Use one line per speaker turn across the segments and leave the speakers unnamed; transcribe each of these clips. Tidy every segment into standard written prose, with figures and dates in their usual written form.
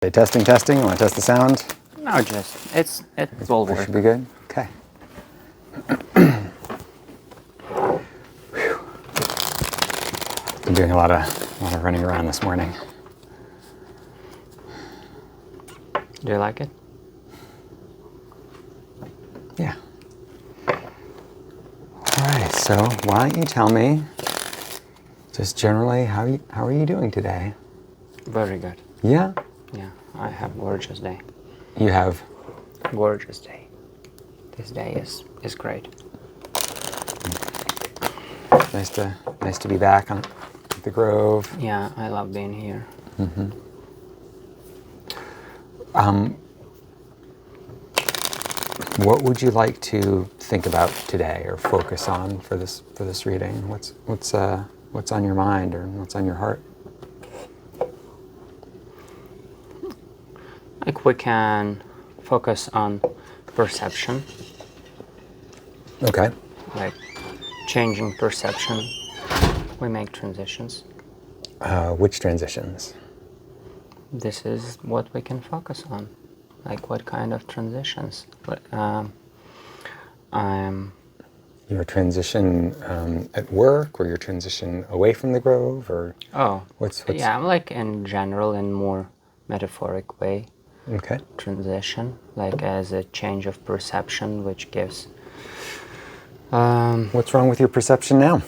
Okay, testing, testing. You want to test the sound?
No, just it will
It
work.
should be good. Okay. Been doing a lot of running around this morning.
Do you like it?
Yeah. All right. So why don't you tell me, just generally, how are you doing today?
Very good.
Yeah.
Yeah, I have gorgeous day.
You have.
Gorgeous day. This day is great.
Nice to be back on the Grove.
Yeah, I love being here.
Mm-hmm. What would you like to think about today, or focus on for this reading? What's on your mind, or what's on your heart?
Like, we can focus on perception,
Okay.
like changing perception. We make transitions.
Which transitions?
This is what we can focus on. Like, what kind of transitions?
Your transition at work, or your transition away from the Grove, or what's
yeah, like in general, in more metaphoric way.
Okay.
Transition, like as a change of perception, which gives.
What's wrong with your perception now?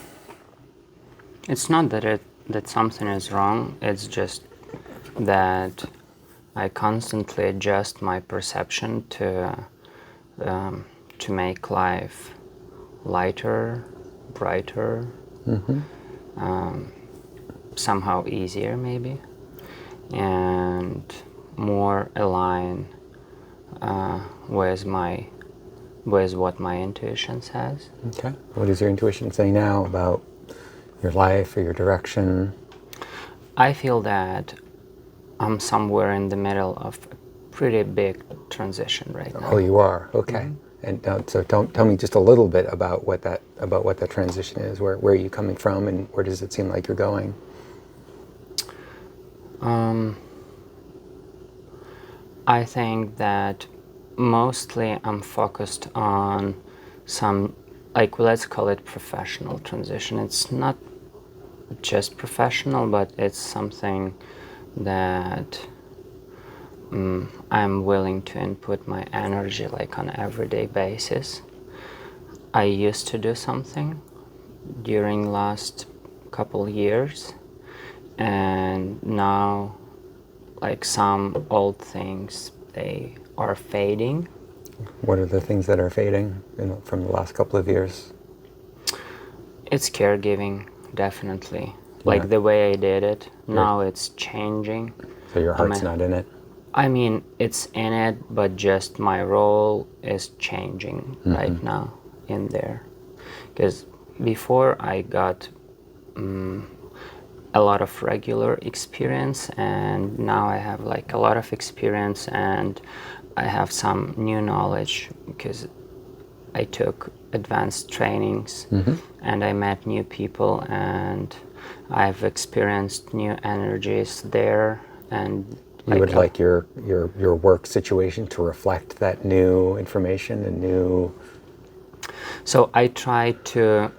It's not that something is wrong. It's just that I constantly adjust my perception to make life lighter, brighter, somehow easier maybe, and more aligned with what my intuition says.
Okay. What is your intuition saying now about your life or your direction?
I feel that I'm somewhere in the middle of a pretty big transition right now.
Oh, you are? Okay. Mm-hmm. And so tell me just a little bit about what that transition is. Where are you coming from, and where does it seem like you're going?
I think that mostly I'm focused on some, like, let's call it professional transition. It's not just professional, but it's something that I'm willing to input my energy, like, on an everyday basis. I used to do something during last couple years, and now, like, some old things, they are fading.
What are the things that are fading from the last couple of years?
It's caregiving, definitely. Like, the way I did it, now it's changing.
So your heart's not in it?
I mean, it's in it, but just my role is changing right now in there. Because before I got a lot of regular experience, and now I have, like, a lot of experience, and I have some new knowledge because I took advanced trainings and I met new people, and I've experienced new energies there. And
you would like your work situation to reflect that new information and new.
So I try to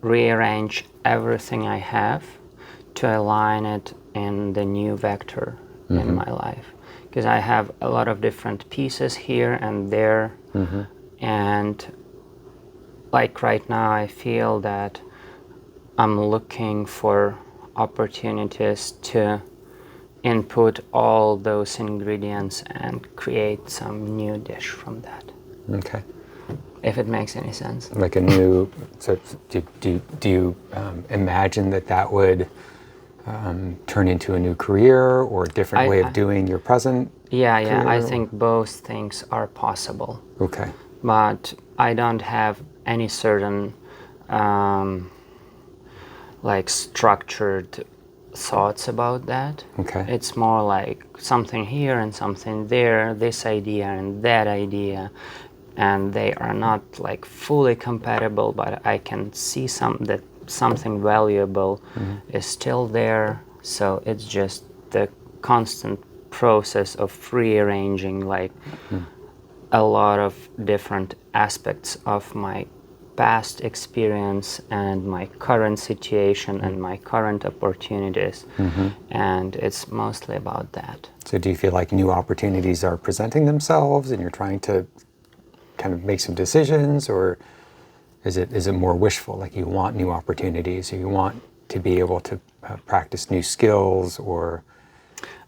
rearrange everything I have to align it in the new vector in my life, because I have a lot of different pieces here and there, and, like, right now I feel that I'm looking for opportunities to input all those ingredients and create some new dish from that.
Okay.
If it makes any sense.
Like a new. So do you imagine that would turn into a new career, or a different way of doing your present?
Yeah,
career?
I think both things are possible.
Okay.
But I don't have any certain like structured thoughts about that.
Okay.
It's more like something here and something there, this idea and that idea, and they are not, like, fully compatible, but I can see something valuable is still there. So it's just the constant process of rearranging like a lot of different aspects of my past experience and my current situation and my current opportunities. And it's mostly about that.
So do you feel like new opportunities are presenting themselves and you're trying to kind of make some decisions, or is it more wishful, like you want new opportunities or you want to be able to practice new skills? Or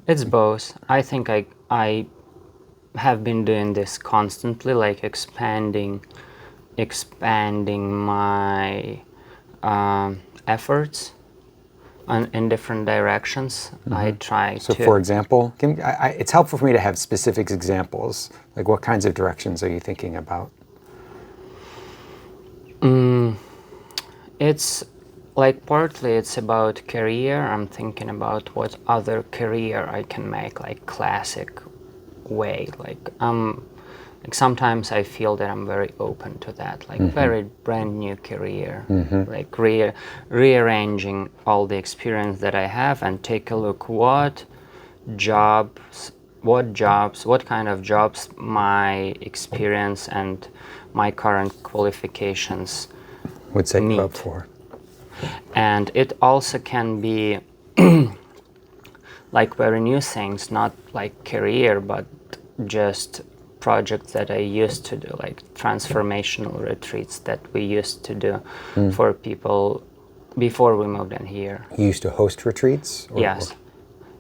It's both. I think I have been doing this constantly, like expanding my efforts in different directions. I try
so
to.
for example, it's helpful for me to have specific examples. Like what kinds of directions are you thinking about?
It's like partly it's about career. I'm thinking about what other career I can make, like classic way. Like sometimes I feel that I'm very open to that, like very brand new career, like rearranging all the experience that I have and take a look what kind of jobs my experience and my current qualifications
Would set you up
meet.
for?
And it also can be like very new things, not like career, but just projects that I used to do, like transformational retreats that we used to do for people before we moved in here.
You used to host retreats?
Yes.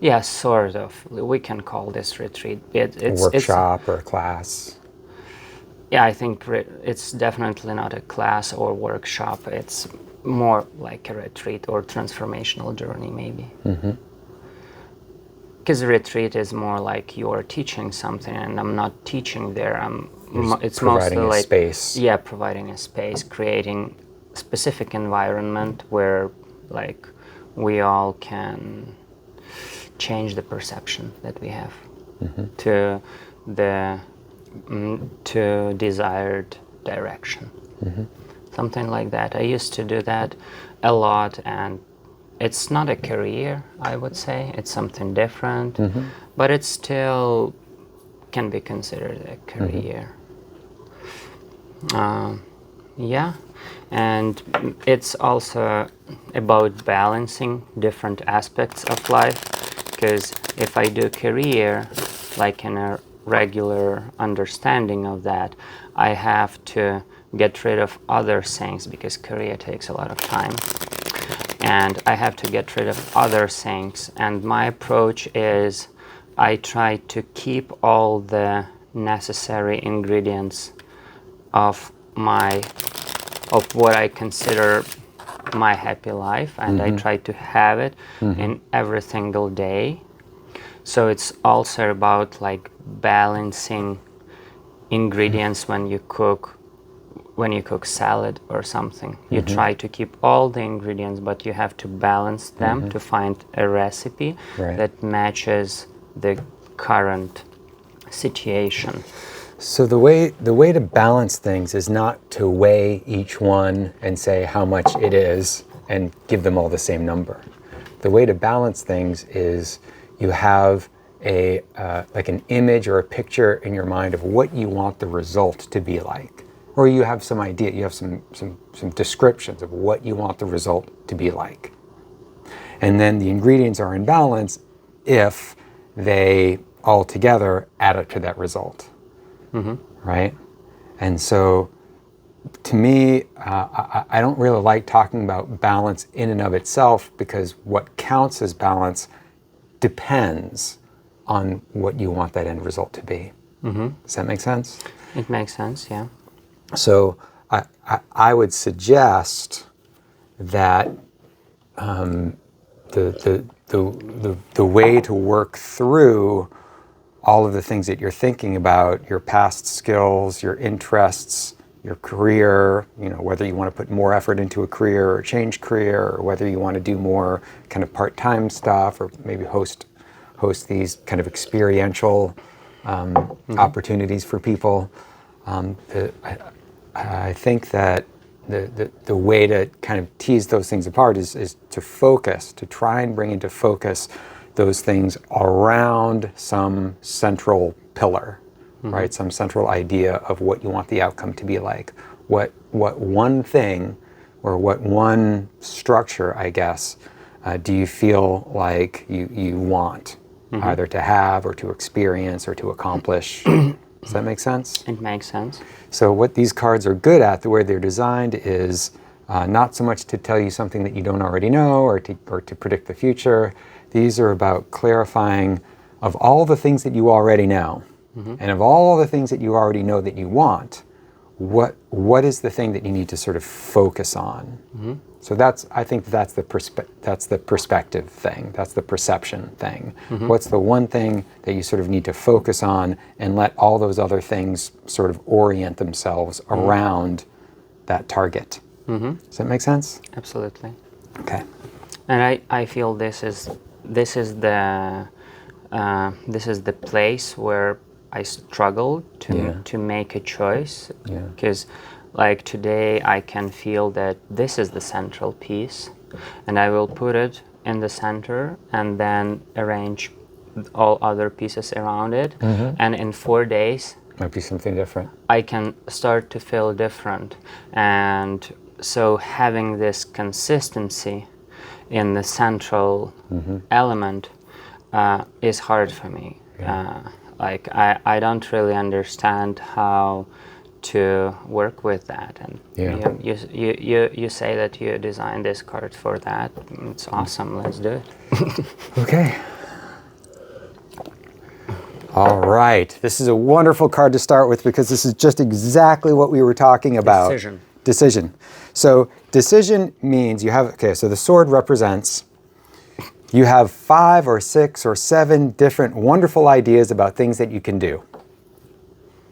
Yes, sort of. We can call this retreat. It's
a workshop or a class?
Yeah, I think it's definitely not a class or workshop. It's more like a retreat or transformational journey, maybe. Because a retreat is more like you're teaching something, and I'm not teaching there. It's
providing
mostly
a
like
space.
Yeah, providing a space, creating specific environment where like we all can change the perception that we have to the to desired direction. Something like that. I used to do that a lot, and it's not a career, I would say. It's something different, but it still can be considered a career. Yeah, and it's also about balancing different aspects of life, because if I do career, like in a regular understanding of that, I have to get rid of other things, because career takes a lot of time. And I have to get rid of other things. And my approach is I try to keep all the necessary ingredients of what I consider my happy life, and I try to have it in every single day. So it's also about like balancing ingredients when you cook salad or something. You try to keep all the ingredients, but you have to balance them to find a recipe that matches the current situation.
So the way to balance things is not to weigh each one and say how much it is and give them all the same number. The way to balance things is you have like an image or a picture in your mind of what you want the result to be like. Or you have some idea, you have some descriptions of what you want the result to be like. And then the ingredients are in balance if they all together add up to that result. Right? And so to me, I don't really like talking about balance in and of itself, because what counts as balance depends on what you want that end result to be. Does that make sense?
It makes sense, yeah.
So I would suggest that the way to work through all of the things that you're thinking about, your past skills, your interests, your career, whether you want to put more effort into a career or change career, or whether you want to do more kind of part-time stuff, or maybe host these kind of experiential opportunities for people. I think that the way to kind of tease those things apart is to focus, to try and bring into focus those things around some central pillar, right? Some central idea of what you want the outcome to be like. What one thing or what one structure, I guess, do you feel like you want either to have or to experience or to accomplish? Does that make sense?
It makes sense.
So what these cards are good at, the way they're designed, is not so much to tell you something that you don't already know or to predict the future. These are about clarifying of all the things that you already know, and of all the things that you already know that you want, what is the thing that you need to sort of focus on? So I think that's the perspective thing. That's the perception thing. What's the one thing that you sort of need to focus on and let all those other things sort of orient themselves around that target? Does that make sense?
Absolutely.
Okay.
And I feel this is the place where I struggle to make a choice, because like today I can feel that this is the central piece, and I will put it in the center and then arrange all other pieces around it, and in 4 days
Might be something different.
I can start to feel different. And so having this consistency in the central element is hard for me. Like I don't really understand how to work with that. And you say that you designed this card for that. It's awesome. Let's do it.
Okay. All right. This is a wonderful card to start with because this is just exactly what we were talking about.
Decision.
Decision. So decision means you have, okay, so the sword represents you have 5 or 6 or 7 different wonderful ideas about things that you can do.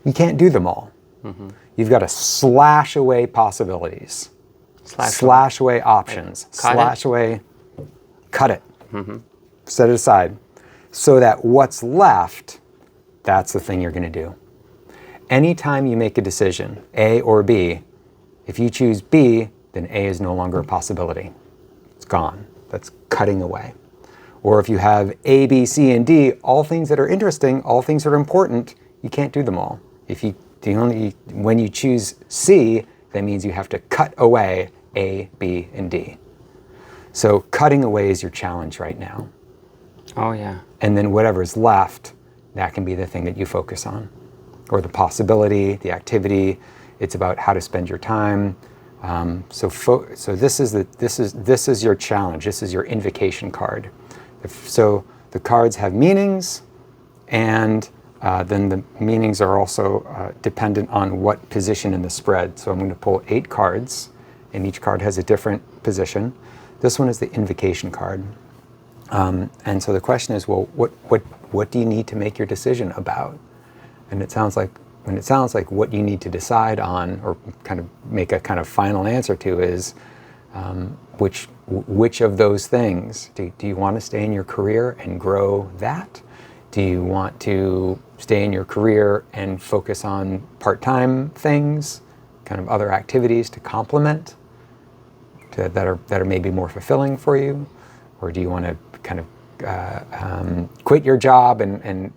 You can't do them all. You've got to slash away possibilities. Slash away options. Cut it. Set it aside. So that what's left, that's the thing you're going to do. Anytime you make a decision, A or B, if you choose B, then A is no longer a possibility. It's gone. That's cutting away. Or if you have A, B, C, and D, all things that are interesting, all things that are important, you can't do them all. When you choose C, that means you have to cut away A, B, and D. So cutting away is your challenge right now.
Oh, yeah.
And then whatever's left, that can be the thing that you focus on. Or the possibility, the activity. It's about how to spend your time. So this is your challenge. This is your invocation card. So the cards have meanings, and then the meanings are also dependent on what position in the spread. So I'm going to pull 8 cards, and each card has a different position. This one is the invocation card. And so the question is, well, what do you need to make your decision about? And it sounds like what you need to decide on, or kind of make a kind of final answer to, is which of those things do you want to stay in your career and grow that? Do you want to stay in your career and focus on part-time things, kind of other activities to complement that are maybe more fulfilling for you? Or do you want to kind of quit your job and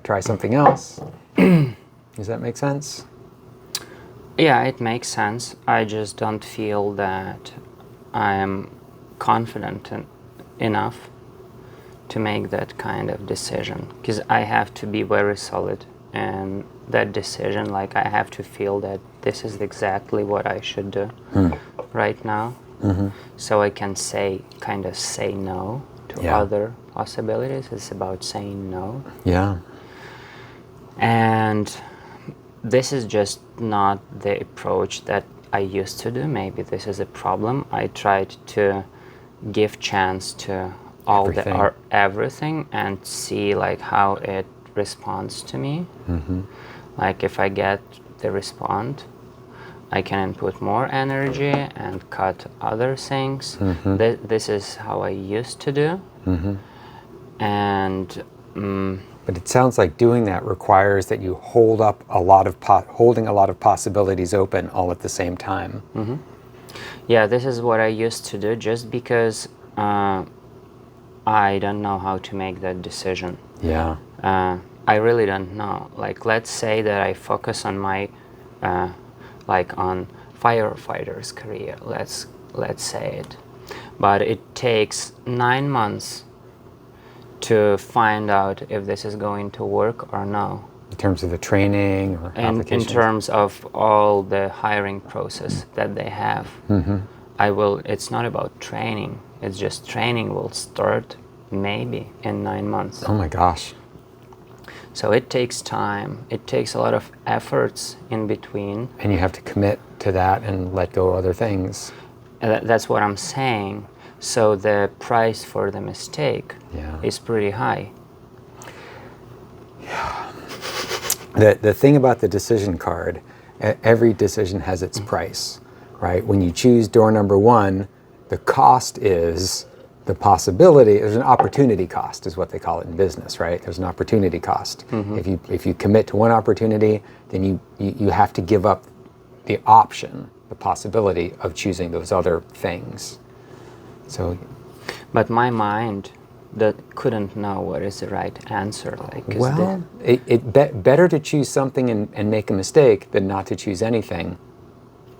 try something else? Does that make sense?
Yeah, it makes sense. I just don't feel that I am confident enough to make that kind of decision, because I have to be very solid in that decision. Like, I have to feel that this is exactly what I should do right now. So I can say no to other possibilities. It's about saying no.
Yeah.
And this is just not the approach that I used to do. Maybe this is a problem. I tried to give chance to everything and see like how it responds to me. Like, if I get the response, I can input more energy and cut other things. This is how I used to do. And
but it sounds like doing that requires that you hold up holding a lot of possibilities open all at the same time.
I don't know how to make that decision.
Yeah.
I really don't know. Like, let's say that I focus on my, like on firefighter's career. Let's say it, but it takes 9 months to find out if this is going to work or no.
In terms of the training or
And in
applications?
terms of all the hiring process that they have, it's not about training. It's just training will start maybe in 9 months.
Oh my gosh.
So it takes time. It takes a lot of efforts in between.
And you have to commit to that and let go of other things.
And that's what I'm saying. So the price for the mistake is pretty high.
The thing about the decision card, every decision has its price, right? When you choose door number 1, the cost is the possibility. There's an opportunity cost, is what they call it in business, right? There's an opportunity cost. If you commit to one opportunity, then you have to give up the option, the possibility of choosing those other things. So,
but my mind that couldn't know what is the right answer. Like,
well, better to choose something and make a mistake than not to choose anything.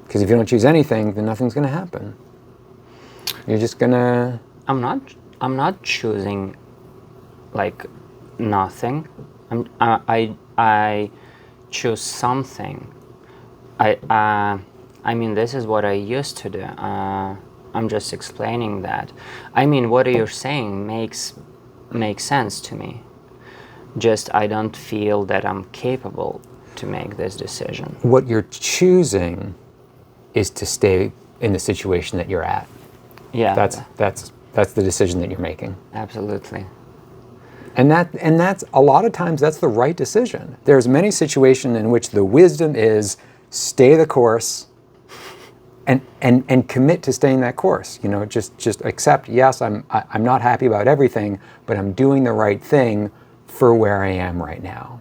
Because if you don't choose anything, then nothing's going to happen. You're just gonna.
I'm not choosing like nothing. I choose something. I mean, this is what I used to do. I'm just explaining that. I mean, what you're saying makes sense to me. Just I don't feel that I'm capable to make this decision.
What you're choosing is to stay in the situation that you're at.
Yeah.
That's the decision that you're making.
Absolutely.
And that's a lot of times that's the right decision. There's many situations in which the wisdom is stay the course and commit to staying that course. You know, just accept, yes, I'm not happy about everything, but I'm doing the right thing for where I am right now.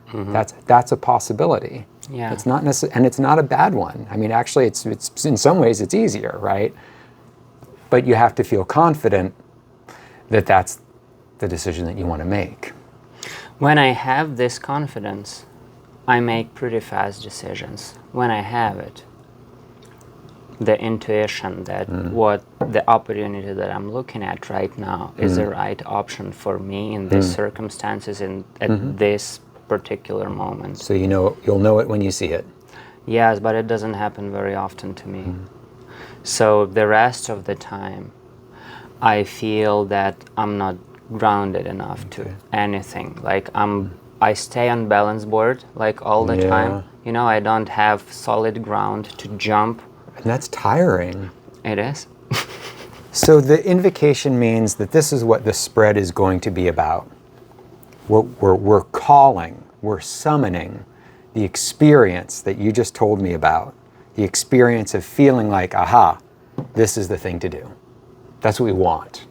That's a possibility.
Yeah.
It's not and it's not a bad one. I mean, actually it's in some ways it's easier, right? But you have to feel confident that that's the decision that you want to make.
When I have this confidence, I make pretty fast decisions. When I have it, the intuition that what the opportunity that I'm looking at right now is the right option for me in these circumstances at this particular moment.
So you'll know it when you see it.
Yes, but it doesn't happen very often to me. So the rest of the time, I feel that I'm not grounded enough to anything. Like I stay on balance board like all the time. You know, I don't have solid ground to jump.
And that's tiring.
It is.
So the invocation means that this is what the spread is going to be about. We're calling, we're summoning the experience that you just told me about. The experience of feeling like, aha, this is the thing to do. That's what we want.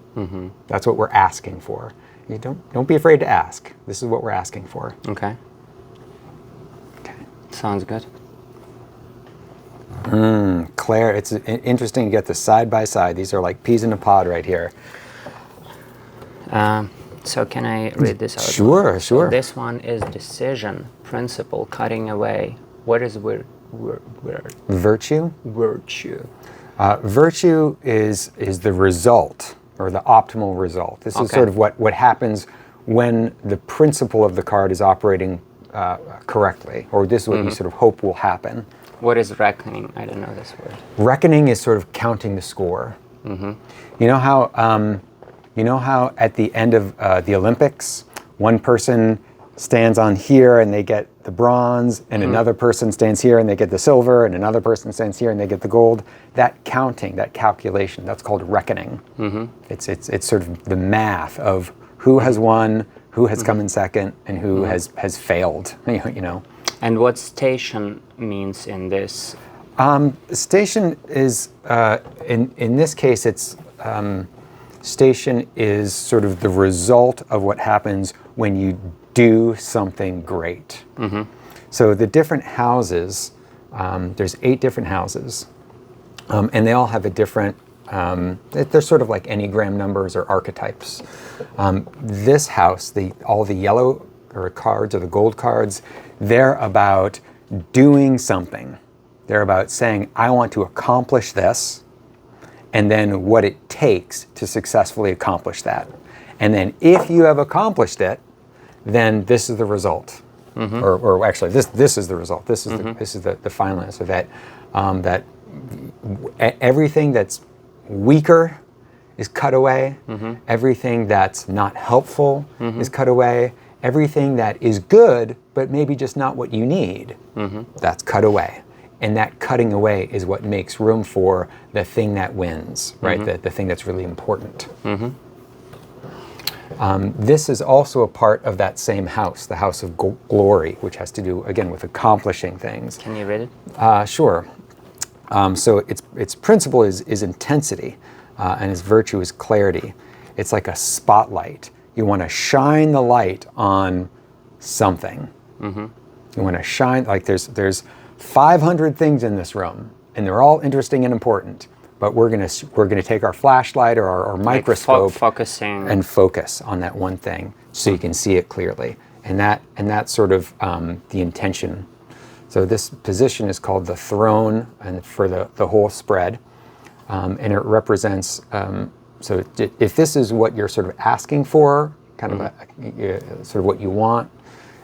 That's what we're asking for. You don't be afraid to ask. This is what we're asking for.
Okay. Sounds good.
Claire, it's interesting to get the side by side. These are like peas in a pod right here.
So can I read this out?
Sure.
So this one is decision, principle, cutting away. What is
Virtue?
virtue?
Virtue is the result, or the optimal result. This is sort of what happens when the principle of the card is operating correctly, or this is what you sort of hope will happen.
What is reckoning? I don't know this word.
Reckoning is sort of counting the score. You know how at the end of the Olympics, one person stands on here and they get the bronze, and another person stands here and they get the silver, and another person stands here and they get the gold. That counting, that calculation, that's called reckoning. It's sort of the math of who has won, who has come in second, and who has failed. You know.
And what station means in this?
Station is in this case it's station is sort of the result of what happens when you do something great. So the different houses, there's 8 different houses, and they all have a different They're sort of like Enneagram numbers or archetypes. This house, all the yellow or cards or the gold cards, they're about doing something. They're about saying, I want to accomplish this, and then what it takes to successfully accomplish that. And then if you have accomplished it, then this is the result. Or actually, this is the result. This is the final answer. That everything that's weaker is cut away. Everything that's not helpful is cut away. Everything that is good, but maybe just not what you need, that's cut away. And that cutting away is what makes room for the thing that wins, right? The thing that's really important. This is also a part of that same house, the house of glory, which has to do, again, with accomplishing things.
Can you read it?
Sure. So its principle is intensity, and its virtue is clarity. It's like a spotlight. You want to shine the light on something. You want to shine, like there's 500 things in this room, and they're all interesting and important. But we're gonna take our flashlight or our microscope,
focusing,
and focus on that one thing, so you can see it clearly. And that's sort of the intention. So this position is called the throne, and for the whole spread, and it represents. So if this is what you're sort of asking for, kind of sort of what you want,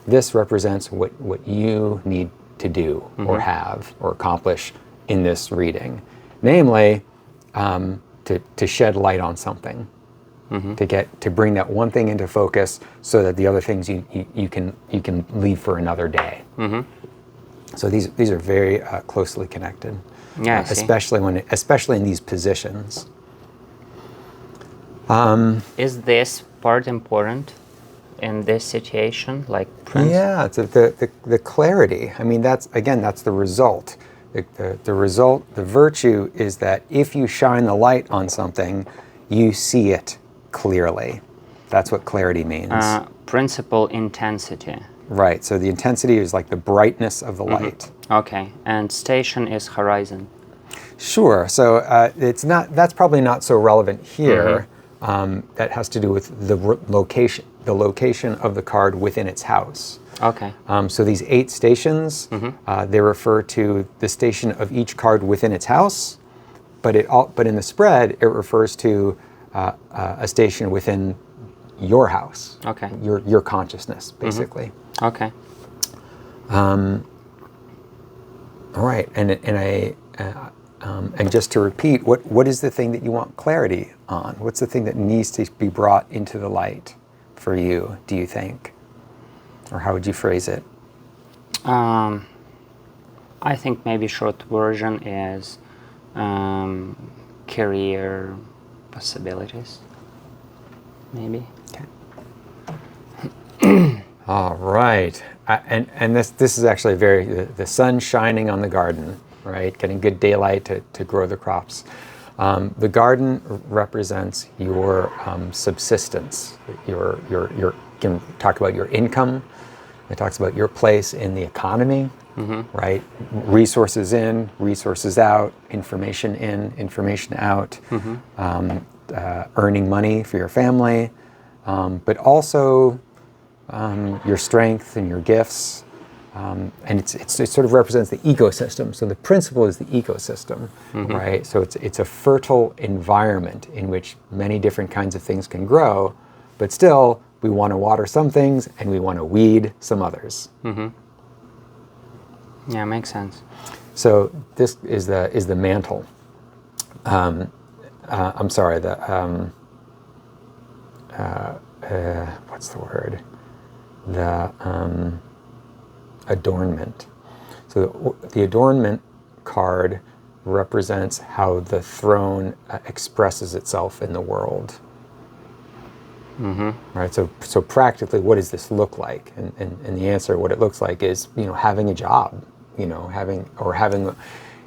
this represents what you need to do or have or accomplish in this reading. Namely, to shed light on something, to bring that one thing into focus, so that the other things you can leave for another day. So these are very closely connected, especially in these positions.
Is this part important in this situation, like Prince?
Yeah, it's the clarity. I mean, that's the result. The result, the virtue is that if you shine the light on something, you see it clearly. That's what clarity means.
Principle, intensity.
Right, so the intensity is like the brightness of the light.
Okay, and station is horizon.
Sure, so that's probably not so relevant here. That has to do with the location of the card within its house.
Okay.
So these 8 stations, they refer to the station of each card within its house, but in the spread it refers to a station within your house.
Okay.
Your consciousness, basically.
Okay.
All right, and just to repeat, what is the thing that you want clarity on? What's the thing that needs to be brought into the light for you, do you think? Or how would you phrase it?
I think maybe short version is career possibilities, maybe.
Okay. All right, and this is actually the sun shining on the garden, right? Getting good daylight to grow the crops. The garden represents your subsistence. You can talk about your income. It talks about your place in the economy, right? Resources in, resources out, information in, information out, earning money for your family, but also your strength and your gifts. And it sort of represents the ecosystem. So the principle is the ecosystem, right? So it's a fertile environment in which many different kinds of things can grow, but still we want to water some things and we want to weed some others.
Yeah, makes sense.
So this is the mantle. I'm sorry. What's the word? The adornment. So the adornment card represents how the throne expresses itself in the world. Right. So practically, what does this look like? And the answer, what it looks like, is having a job. Having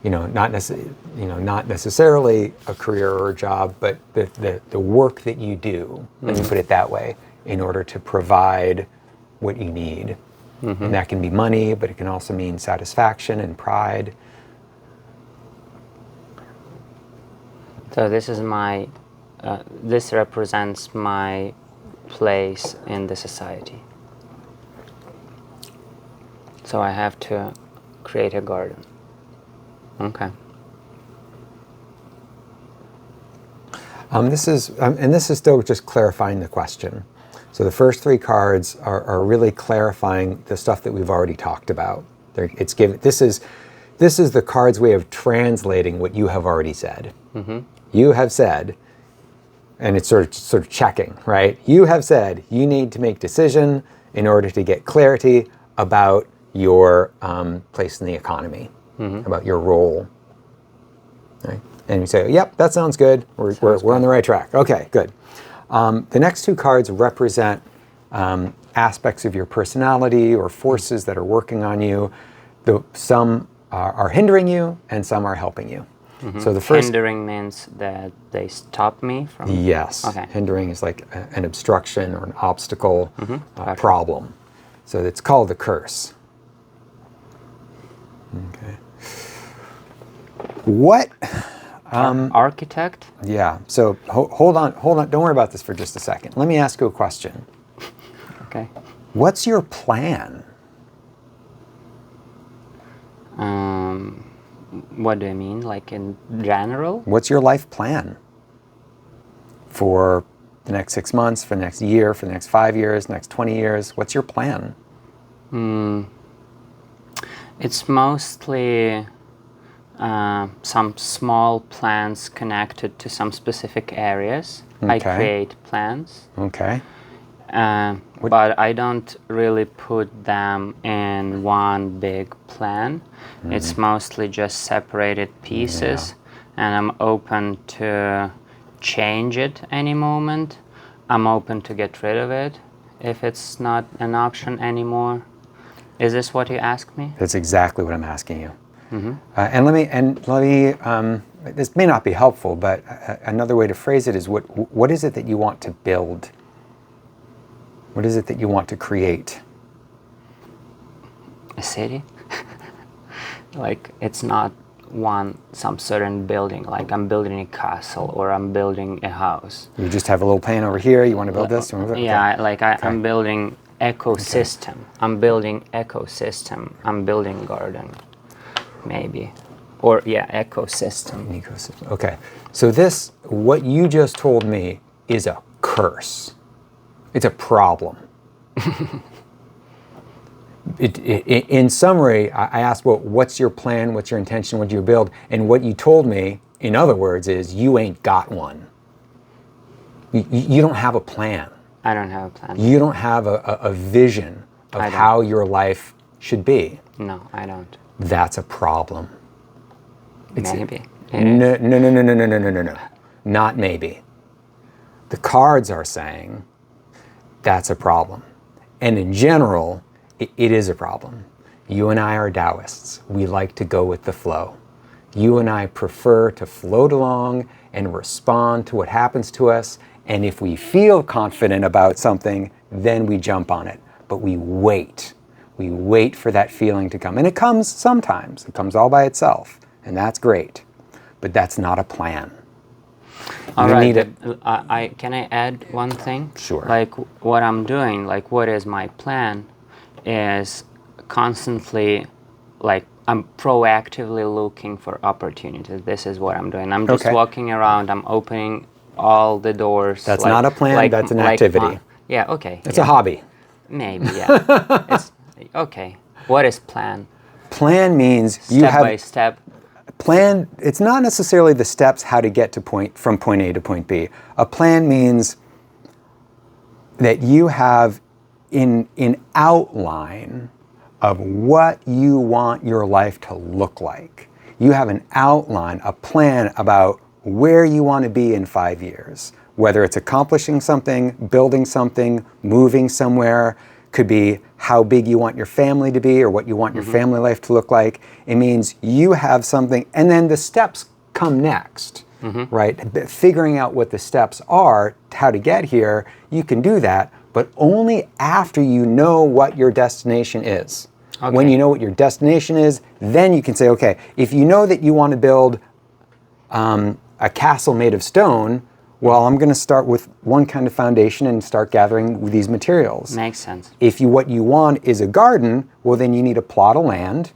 not necessarily a career or a job, but the work that you do. Let me put it that way, in order to provide what you need. And that can be money, but it can also mean satisfaction and pride.
So this is my, this represents my place in the society. So I have to create a garden. Okay.
This is still just clarifying the question. So the first three cards are really clarifying the stuff that we've already talked about. This is the card's way of translating what you have already said. Mm-hmm. You have said, and it's sort of checking, right? You have said you need to make decision in order to get clarity about your place in the economy, about your role. Right? And you say, yep, that sounds good. We're on the right track. Okay, good. The next two cards represent aspects of your personality or forces that are working on you. Some are hindering you and some are helping you. Mm-hmm. So the first
hindering means that they stop me from.
Yes. Okay. Hindering is like an obstruction or an obstacle, problem. So it's called the curse. Okay. What?
Architect?
Yeah. So hold on. Don't worry about this for just a second. Let me ask you a question.
Okay.
What's your plan?
What do you mean? Like in general?
What's your life plan for the next 6 months, for the next year, for the next 5 years, next 20 years? What's your plan?
It's mostly some small plans connected to some specific areas. Okay. I create plans.
Okay.
But I don't really put them in one big plan. Mm-hmm. It's mostly just separated pieces, and I'm open to change it any moment. I'm open to get rid of it if it's not an option anymore. Is this what you asked me?
That's exactly what I'm asking you. Mm-hmm. And let me. This may not be helpful, but another way to phrase it is what is it that you want to build? What is it that you want to create?
A city? Like, it's not some certain building, like I'm building a castle or I'm building a house.
You just have a little plan over here, you want to build this?
Yeah, okay. I'm building ecosystem. Okay. I'm building ecosystem. I'm building garden, maybe. Or, ecosystem.
Ecosystem, okay. So what you just told me is a curse. It's a problem. In summary, I asked, well, what's your plan? What's your intention? What do you build? And what you told me, in other words, is you ain't got one. You don't have a plan.
I don't have a plan.
You don't have a vision of how your life should be.
No, I don't.
That's a problem.
Maybe.
No. Not maybe. The cards are saying that's a problem. And in general, it is a problem. You and I are Taoists. We like to go with the flow. You and I prefer to float along and respond to what happens to us. And if we feel confident about something, then we jump on it. But we wait. We wait for that feeling to come. And it comes sometimes. It comes all by itself. And that's great. But that's not a plan.
All right, can I add one thing?
Sure.
Like what I'm doing, like what is my plan is constantly, like I'm proactively looking for opportunities. This is what I'm doing. I'm just walking around, I'm opening all the doors.
That's not a plan, that's an activity.
It's
a hobby.
Maybe, yeah. It's, okay, what is plan?
Plan means
step by step.
Plan, it's not necessarily the steps how to get from point A to point B. A plan means that you have in outline of what you want your life to look like. You have an outline, a plan about where you want to be in 5 years. Whether it's accomplishing something, building something, moving somewhere, could be how big you want your family to be or what you want your family life to look like. It means you have something, and then the steps come next, right? Figuring out what the steps are, how to get here, you can do that, but only after you know what your destination is. Okay. When you know what your destination is, then you can say, okay, if you know that you want to build a castle made of stone, well, I'm going to start with one kind of foundation and start gathering these materials.
Makes sense.
If what you want is a garden, well, then you need a plot of land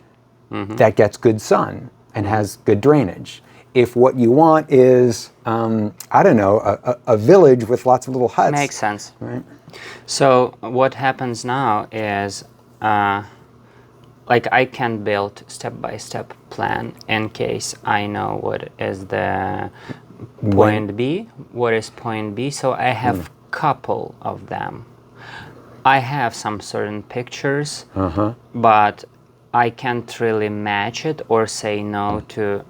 that gets good sun and has good drainage. If what you want is, I don't know, a village with lots of little huts.
Makes sense.
Right?
So what happens now is, like I can build step-by-step plan in case I know what is the point B, what is point B. So I have couple of them. I have some certain pictures, but I can't really match it or say no to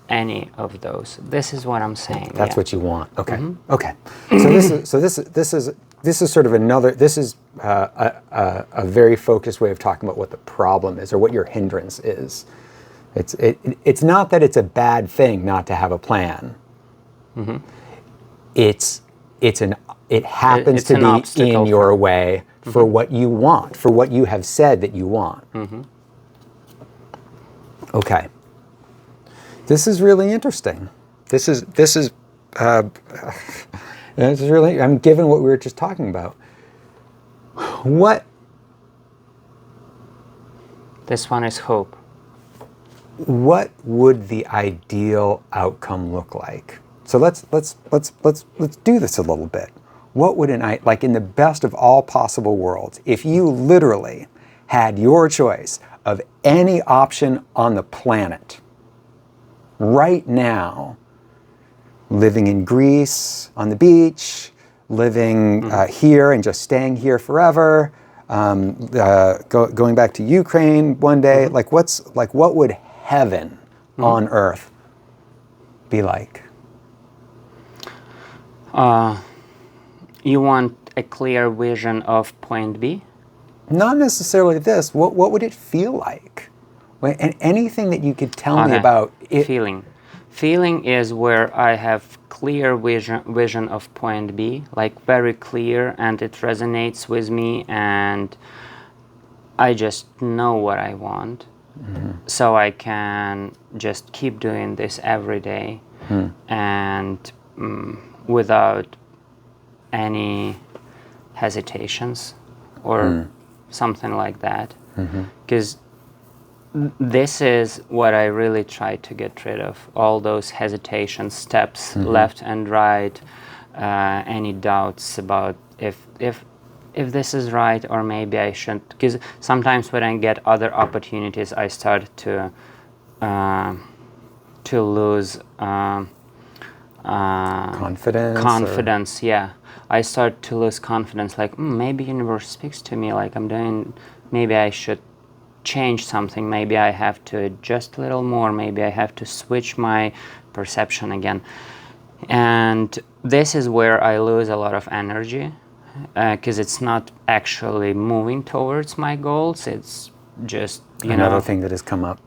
any of those. This is what I'm saying.
That's what you want. Okay. Okay. So this is sort of another. This is a very focused way of talking about what the problem is or what your hindrance is. It's not that it's a bad thing not to have a plan. It happens to be in your way for what you want, for what you have said that you want. Okay. This is really interesting. This is really, I'm given what we were just talking about.
This one is hope.
What would the ideal outcome look like? So let's do this a little bit. What would like in the best of all possible worlds, if you literally had your choice of any option on the planet right now, living in Greece on the beach, living here and just staying here forever, going back to Ukraine one day, what would heaven on earth be like?
You want a clear vision of point B?
Not necessarily this. What would it feel like? And anything that you could tell me about it.
Feeling is where I have clear vision of point B, like very clear, and it resonates with me, and I just know what I want. So I can just keep doing this every day and without any hesitations or something like that. Because this is what I really try to get rid of, all those hesitations, steps left and right, any doubts about if this is right or maybe I shouldn't. Because sometimes when I get other opportunities, I start to lose confidence. Yeah, I start to lose confidence. Like maybe universe speaks to me. Like I'm doing. Maybe I should change something. Maybe I have to adjust a little more. Maybe I have to switch my perception again. And this is where I lose a lot of energy because it's not actually moving towards my goals. It's just
another thing that has come up.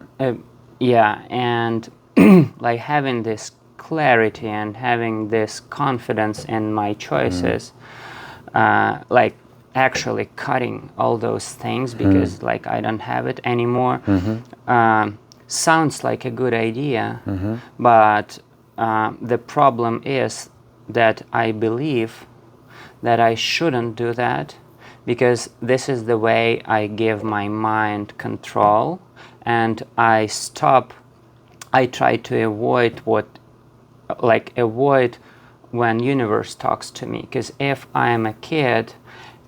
Yeah, and like having this clarity and having this confidence in my choices, like actually cutting all those things because like I don't have it anymore. Sounds like a good idea, but the problem is that I believe that I shouldn't do that because this is the way I give my mind control, and I try to avoid when universe talks to me, because if I am a kid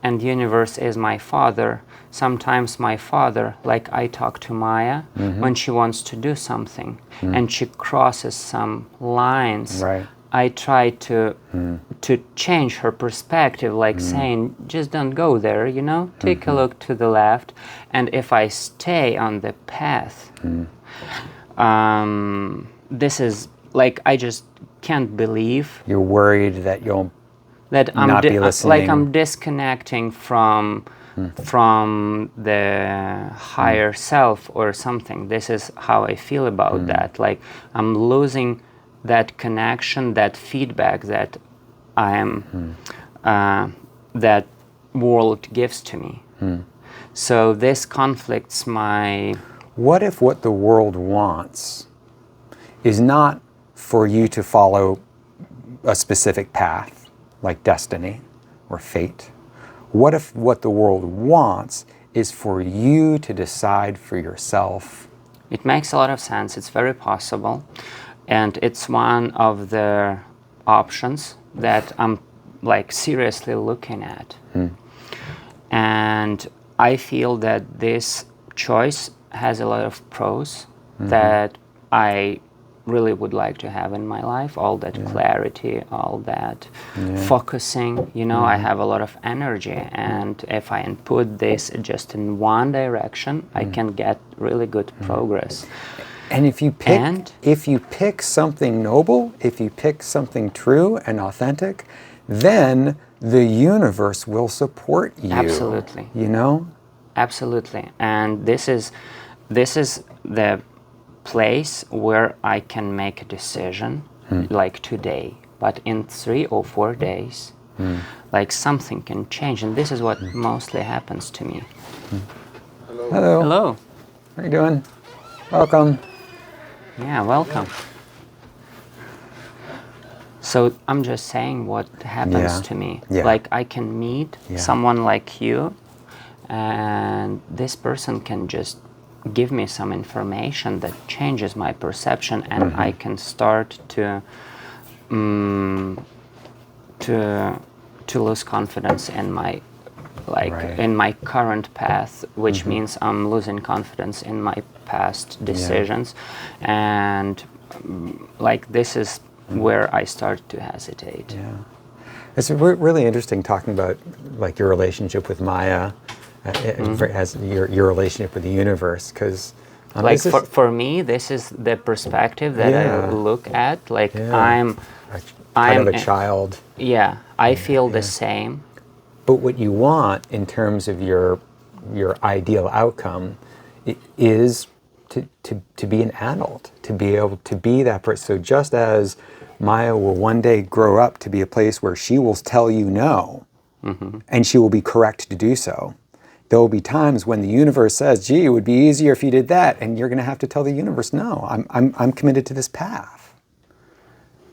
and universe is my father, sometimes my father, like I talk to Maya when she wants to do something and she crosses some lines, I try to change her perspective, like saying, just don't go there, take a look to the left. And if I stay on the path, this is like, I just can't believe.
You're worried that you'll
I'm
not be listening.
Like I'm disconnecting from the higher self or something. This is how I feel about that. Like I'm losing that connection, that feedback that I am, that world gives to me. So this conflicts my...
What if what the world wants is not for you to follow a specific path, like destiny or fate? What if what the world wants is for you to decide for yourself?
It makes a lot of sense. It's very possible. And it's one of the options that I'm like seriously looking at. And I feel that this choice has a lot of pros that I really would like to have in my life. All that clarity, all that focusing, you know, I have a lot of energy, and if I input this just in one direction, I can get really good progress.
And if you pick something noble, if you pick something true and authentic, then the universe will support you.
Absolutely.
You know?
Absolutely. And this is the place where I can make a decision like today, but in 3 or 4 days, like something can change. And this is what mostly happens to me.
Hello.
Hello.
How are you doing? Welcome.
Yeah, welcome. So I'm just saying what happens to me. Like I can meet someone like you, and this person can just give me some information that changes my perception, and I can start to lose confidence in my in my current path, which means I'm losing confidence in my past decisions, and like this is where I start to hesitate.
Yeah, it's really interesting talking about like your relationship with Maya, as your relationship with the universe, because
like for me, this is the perspective that I look at. Like I'm
kind of a child.
Yeah, I feel the same.
But what you want in terms of your ideal outcome is to be an adult, to be able to be that person. So just as Maya will one day grow up to be a place where she will tell you no, and she will be correct to do so, there will be times when the universe says, gee, it would be easier if you did that, and you're going to have to tell the universe, no, I'm committed to this path.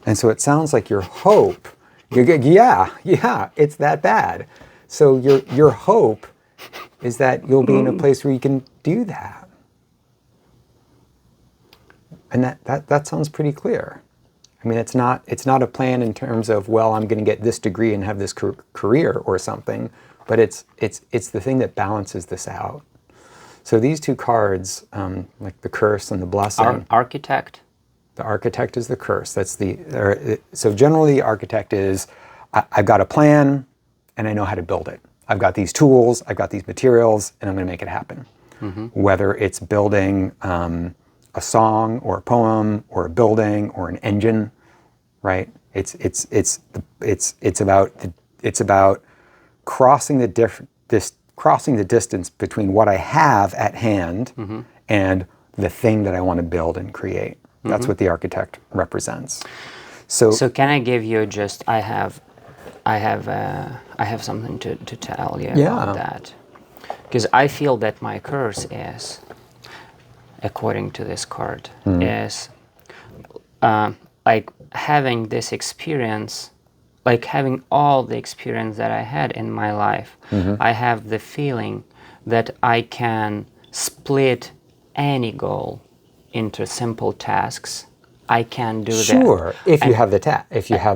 And so it sounds like your hope, it's that bad. So your hope is that you'll be in a place where you can do that. And that sounds pretty clear. I mean, it's not a plan in terms of, well, I'm going to get this degree and have this career or something, but it's the thing that balances this out. So these two cards, like the curse and the blessing.
Architect.
The architect is the curse. So generally the architect is, I've got a plan and I know how to build it. I've got these tools, I've got these materials, and I'm going to make it happen. Whether it's building a song or a poem or a building or an engine, right? It's about crossing the distance between what I have at hand and the thing that I want to build and create. That's what the architect represents. So
can I give you just I have something to tell you about that, because I feel that my curse is, according to this card, is like having this experience, like having all the experience that I had in my life. I have the feeling that I can split any goal into simple tasks. I can do that.
Sure, if you have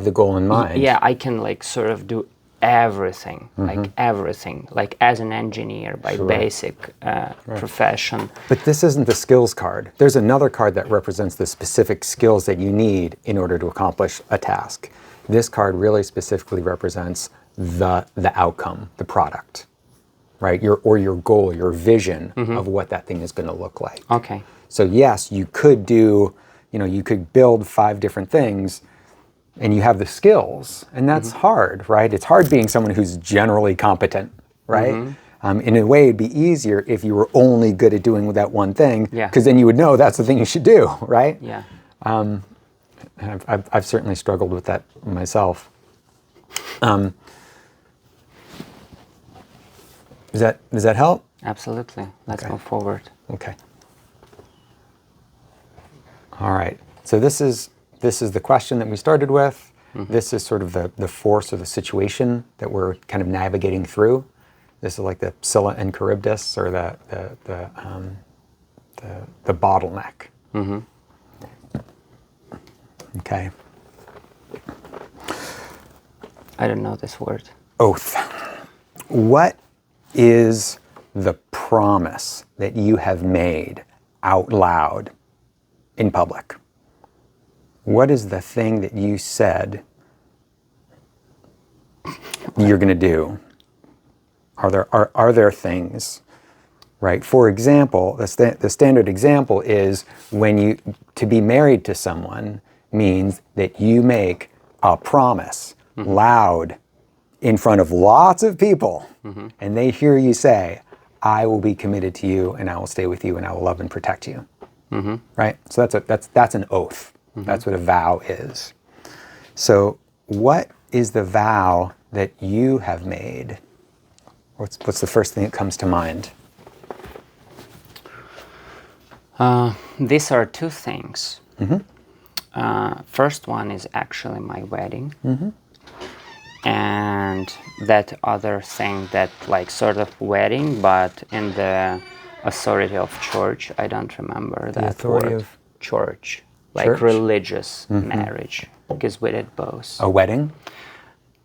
the goal in mind.
Yeah, I can like sort of do everything, like everything, like as an engineer by basic profession.
But this isn't the skills card. There's another card that represents the specific skills that you need in order to accomplish a task. This card really specifically represents the outcome, the product, right? Your goal, your vision of what that thing is going to look like.
Okay.
So yes, you could you could build 5 different things and you have the skills, and that's hard, right? It's hard being someone who's generally competent, right? In a way, it'd be easier if you were only good at doing that one thing, because then you would know that's the thing you should do, right?
Yeah.
And I've certainly struggled with that myself. Does that help?
Absolutely. Let's move forward.
Okay. All right. So this is this is the question that we started with. This is sort of the force or the situation that we're kind of navigating through. This is like the Scylla and Charybdis, or the bottleneck. Okay.
I don't know this word.
Oath. What is the promise that you have made out loud in public? What is the thing that you said you're going to do? Are there things, right? For example, the standard example is to be married to someone means that you make a promise loud in front of lots of people, and they hear you say, I will be committed to you, and I will stay with you, and I will love and protect you. Right? So that's an oath. That's what a vow is. So what is the vow that you have made? What's the first thing that comes to mind?
These are two things. First one is actually my wedding. And that other thing, that like sort of wedding, but in the authority of church. I don't remember that
authority
word.
of
Church. Like
church?
religious marriage. Because we did both.
A wedding?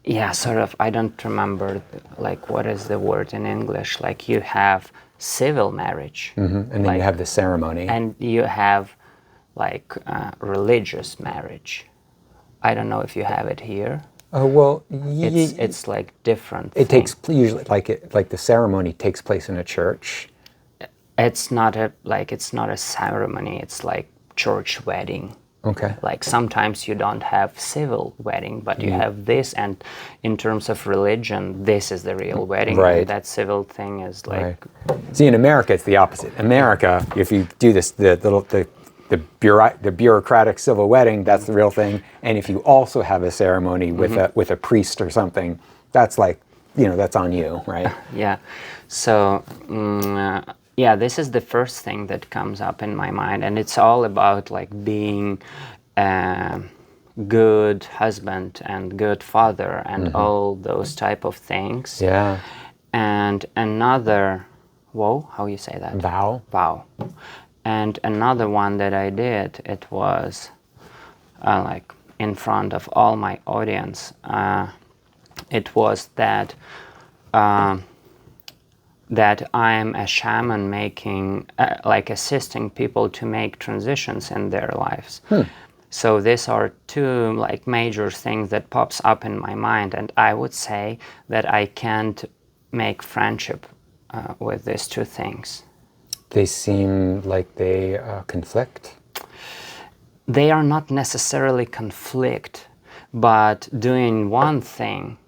Yeah, sort of. I don't remember like what is the word in English. Like you have civil marriage.
And then
like,
you have the ceremony.
and you have like religious marriage. I don't know if you have it here.
Oh, well,
It's like different.
it takes usually like the ceremony takes place in a church.
It's not a ceremony. It's like church wedding.
Okay.
Like sometimes you don't have civil wedding, but you have this, and in terms of religion, this is the real wedding.
Right.
And that civil thing is like
Right. See, in America, it's the opposite. America, if you do this, the bureaucratic civil wedding, that's the real thing. And if you also have a ceremony with a priest or something, that's like, that's on you, right?
Yeah. So, yeah, this is the first thing that comes up in my mind, and it's all about like being a good husband and good father and all those type of things.
Yeah.
And another, how you say that?
Vow.
Vow. And another one that I did, it was like in front of all my audience. It was that that I'm a shaman making, like assisting people to make transitions in their lives. So these are two like major things that pops up in my mind, and I would say that I can't make friendship with these two things.
They seem like they conflict.
They are not necessarily conflict, but doing one thing,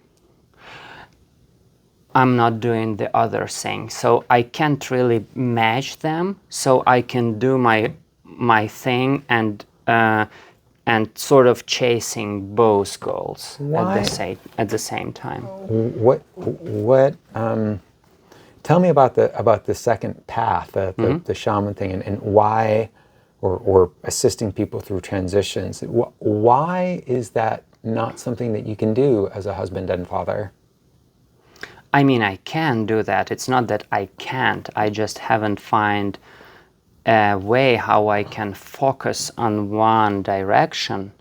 I'm not doing the other thing. So I can't really match them. So I can do my thing and sort of chasing both goals at the same time.
What? Tell me about the second path, the shaman thing, and why, or assisting people through transitions. Why is that not something that you can do as a husband and father?
I mean, I can do that. It's not that I can't. I just haven't found a way how I can focus on one direction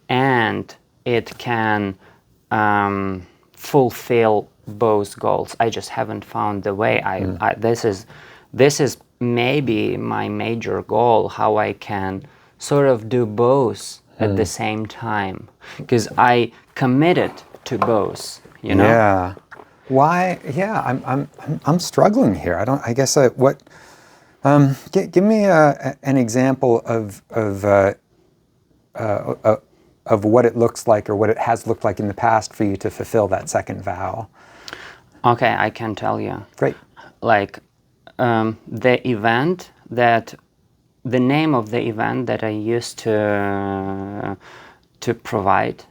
and it can fulfill both goals. I just haven't found the way. This is maybe my major goal, how I can sort of do both at the same time, because I committed to both,
Yeah. Why? Yeah, I'm struggling here. I guess what? Give me an example of what it looks like, or what it has looked like in the past for you to fulfill that second vow.
Okay, I can tell you.
Great.
Like the name of the event that I used to provide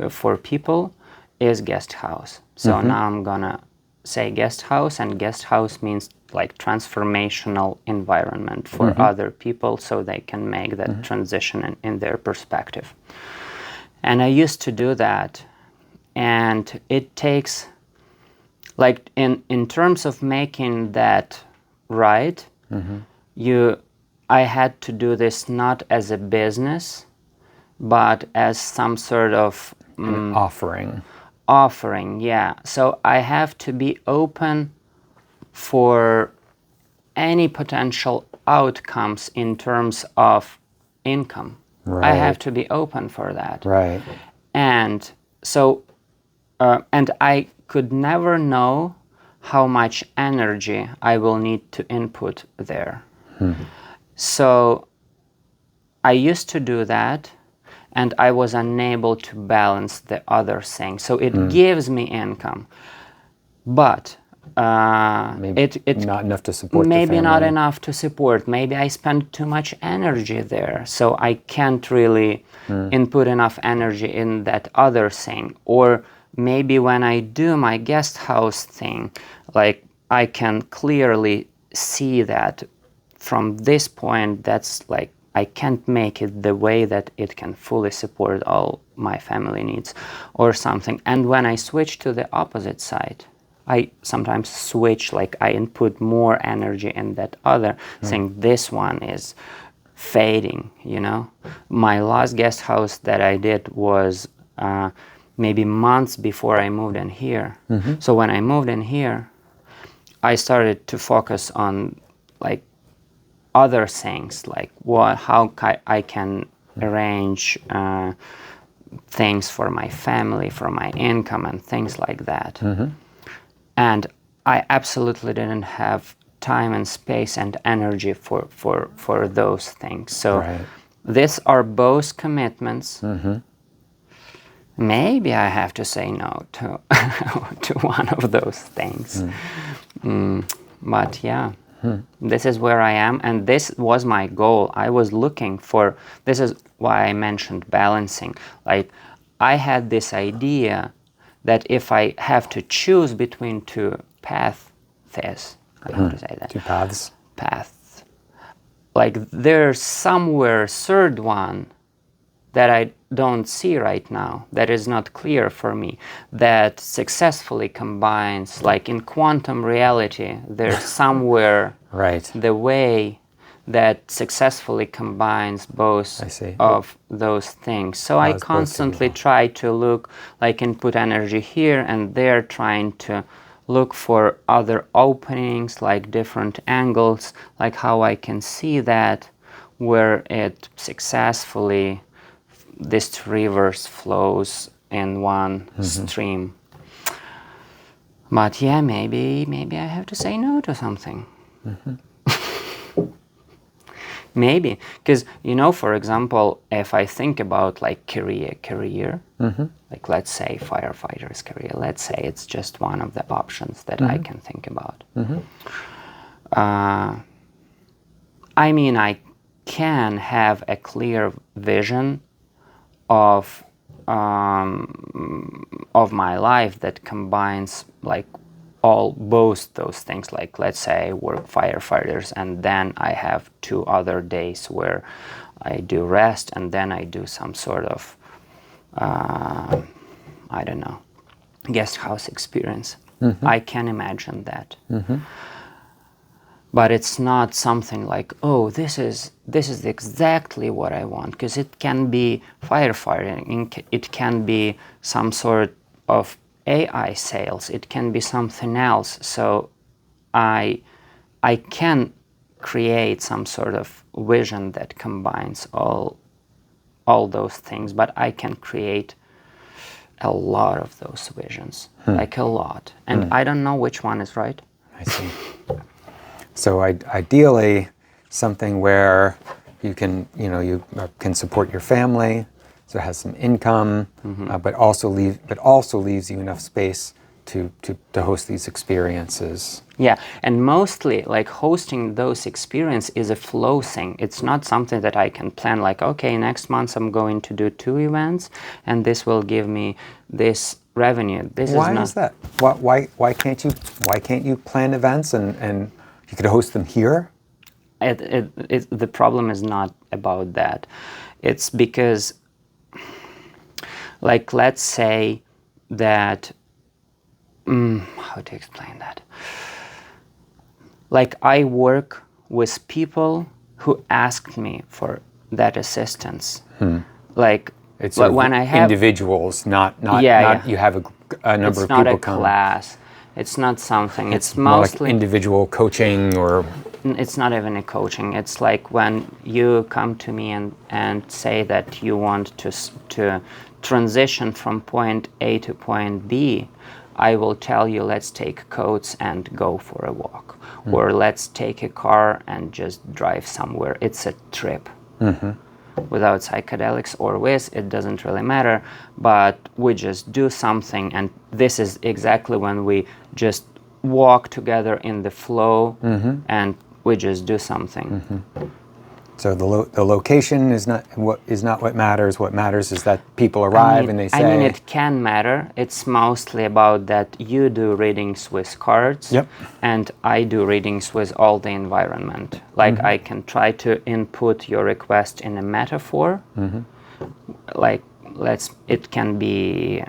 for people is guest house. So now I'm gonna say guest house, and guest house means like transformational environment for other people so they can make that transition in their perspective. And I used to do that, and it takes, like, in terms of making that right, I had to do this not as a business, but as some sort of
An offering.
offering. Yeah. So I have to be open for any potential outcomes in terms of income. I have
Right.
to be open for that.
Right.
And so, and I could never know how much energy I will need to input there. So I used to do that, and I was unable to balance the other thing. So it gives me income, but
Maybe
it
not enough to support the
maybe not
family.
enough to support. Maybe I spend too much energy there, so I can't really input enough energy in that other thing. Or maybe when I do my guest house thing, like, I can clearly see that from this point, that's like, I can't make it the way that it can fully support all my family needs or something. And when I switch to the opposite side, I sometimes switch, like, I input more energy in that other thing. This one is fading, you know. My last guest house that I did was maybe months before I moved in here. So when I moved in here, I started to focus on, like, other things, like how I can arrange things for my family, for my income, and things like that. And I absolutely didn't have time and space and energy for those things. So
Right.
these are both commitments. Maybe I have to say no to to one of those things. But yeah, this is where I am, and this was my goal. I was looking for, this is why I mentioned balancing. Like, I had this idea that if I have to choose between two paths, I don't know how to say that.
Two paths.
Paths. Like, there's somewhere third one that I don't see right now, that is not clear for me, that successfully combines, like in quantum reality, there's somewhere
Right.
the way that successfully combines both
I see.
of those things. So I
Allows both to be
constantly
well.
try to look, like, input energy here and there, trying to look for other openings, like different angles, like how I can see that, where it successfully, this rivers flows in one stream. But yeah, maybe I have to say no to something. Maybe, because, you know, for example, if I think about, like, career, like, let's say firefighter's career, let's say it's just one of the options that I can think about. I mean, I can have a clear vision of my life that combines, like, both those things. Like, let's say I work firefighters, and then I have 2 other days where I do rest, and then I do some sort of I don't know, guest house experience. I can imagine that. But it's not something like, oh, this is exactly what I want, because it can be firefighting, it can be some sort of AI sales, it can be something else. So I can create some sort of vision that combines all those things, but I can create a lot of those visions, like a lot. And I don't know which one is right.
I see. So ideally, something where you can, you can support your family, so it has some income, but also leaves you enough space to host these experiences.
Yeah, and mostly, like, hosting those experiences is a flow thing. It's not something that I can plan, like, okay, next month I'm going to do 2 events, and this will give me this revenue. This
Why
is not.
is that? Why can't you plan events and You could host them here?
The problem is not about that. It's because, like, let's say that, how to explain that? Like, I work with people who asked me for that assistance. Like,
It's sort of
when I have
individuals, not
Yeah.
you have a number
it's
of
not
people
a
come.
class. It's not something. It's
More like
mostly
individual coaching, or
it's not even a coaching. It's like when you come to me and say that you want to transition from point A to point B, I will tell you, let's take coats and go for a walk, or let's take a car and just drive somewhere. It's a trip. Without psychedelics or with, it doesn't really matter, but we just do something, and this is exactly when we just walk together in the flow, and we just do something.
so the location is not what matters. What matters is that people arrive and they say.
I mean, it can matter. It's mostly about that you do readings with cards,
Yep.
and I do readings with all the environment. Like, I can try to input your request in a metaphor. Like, it can be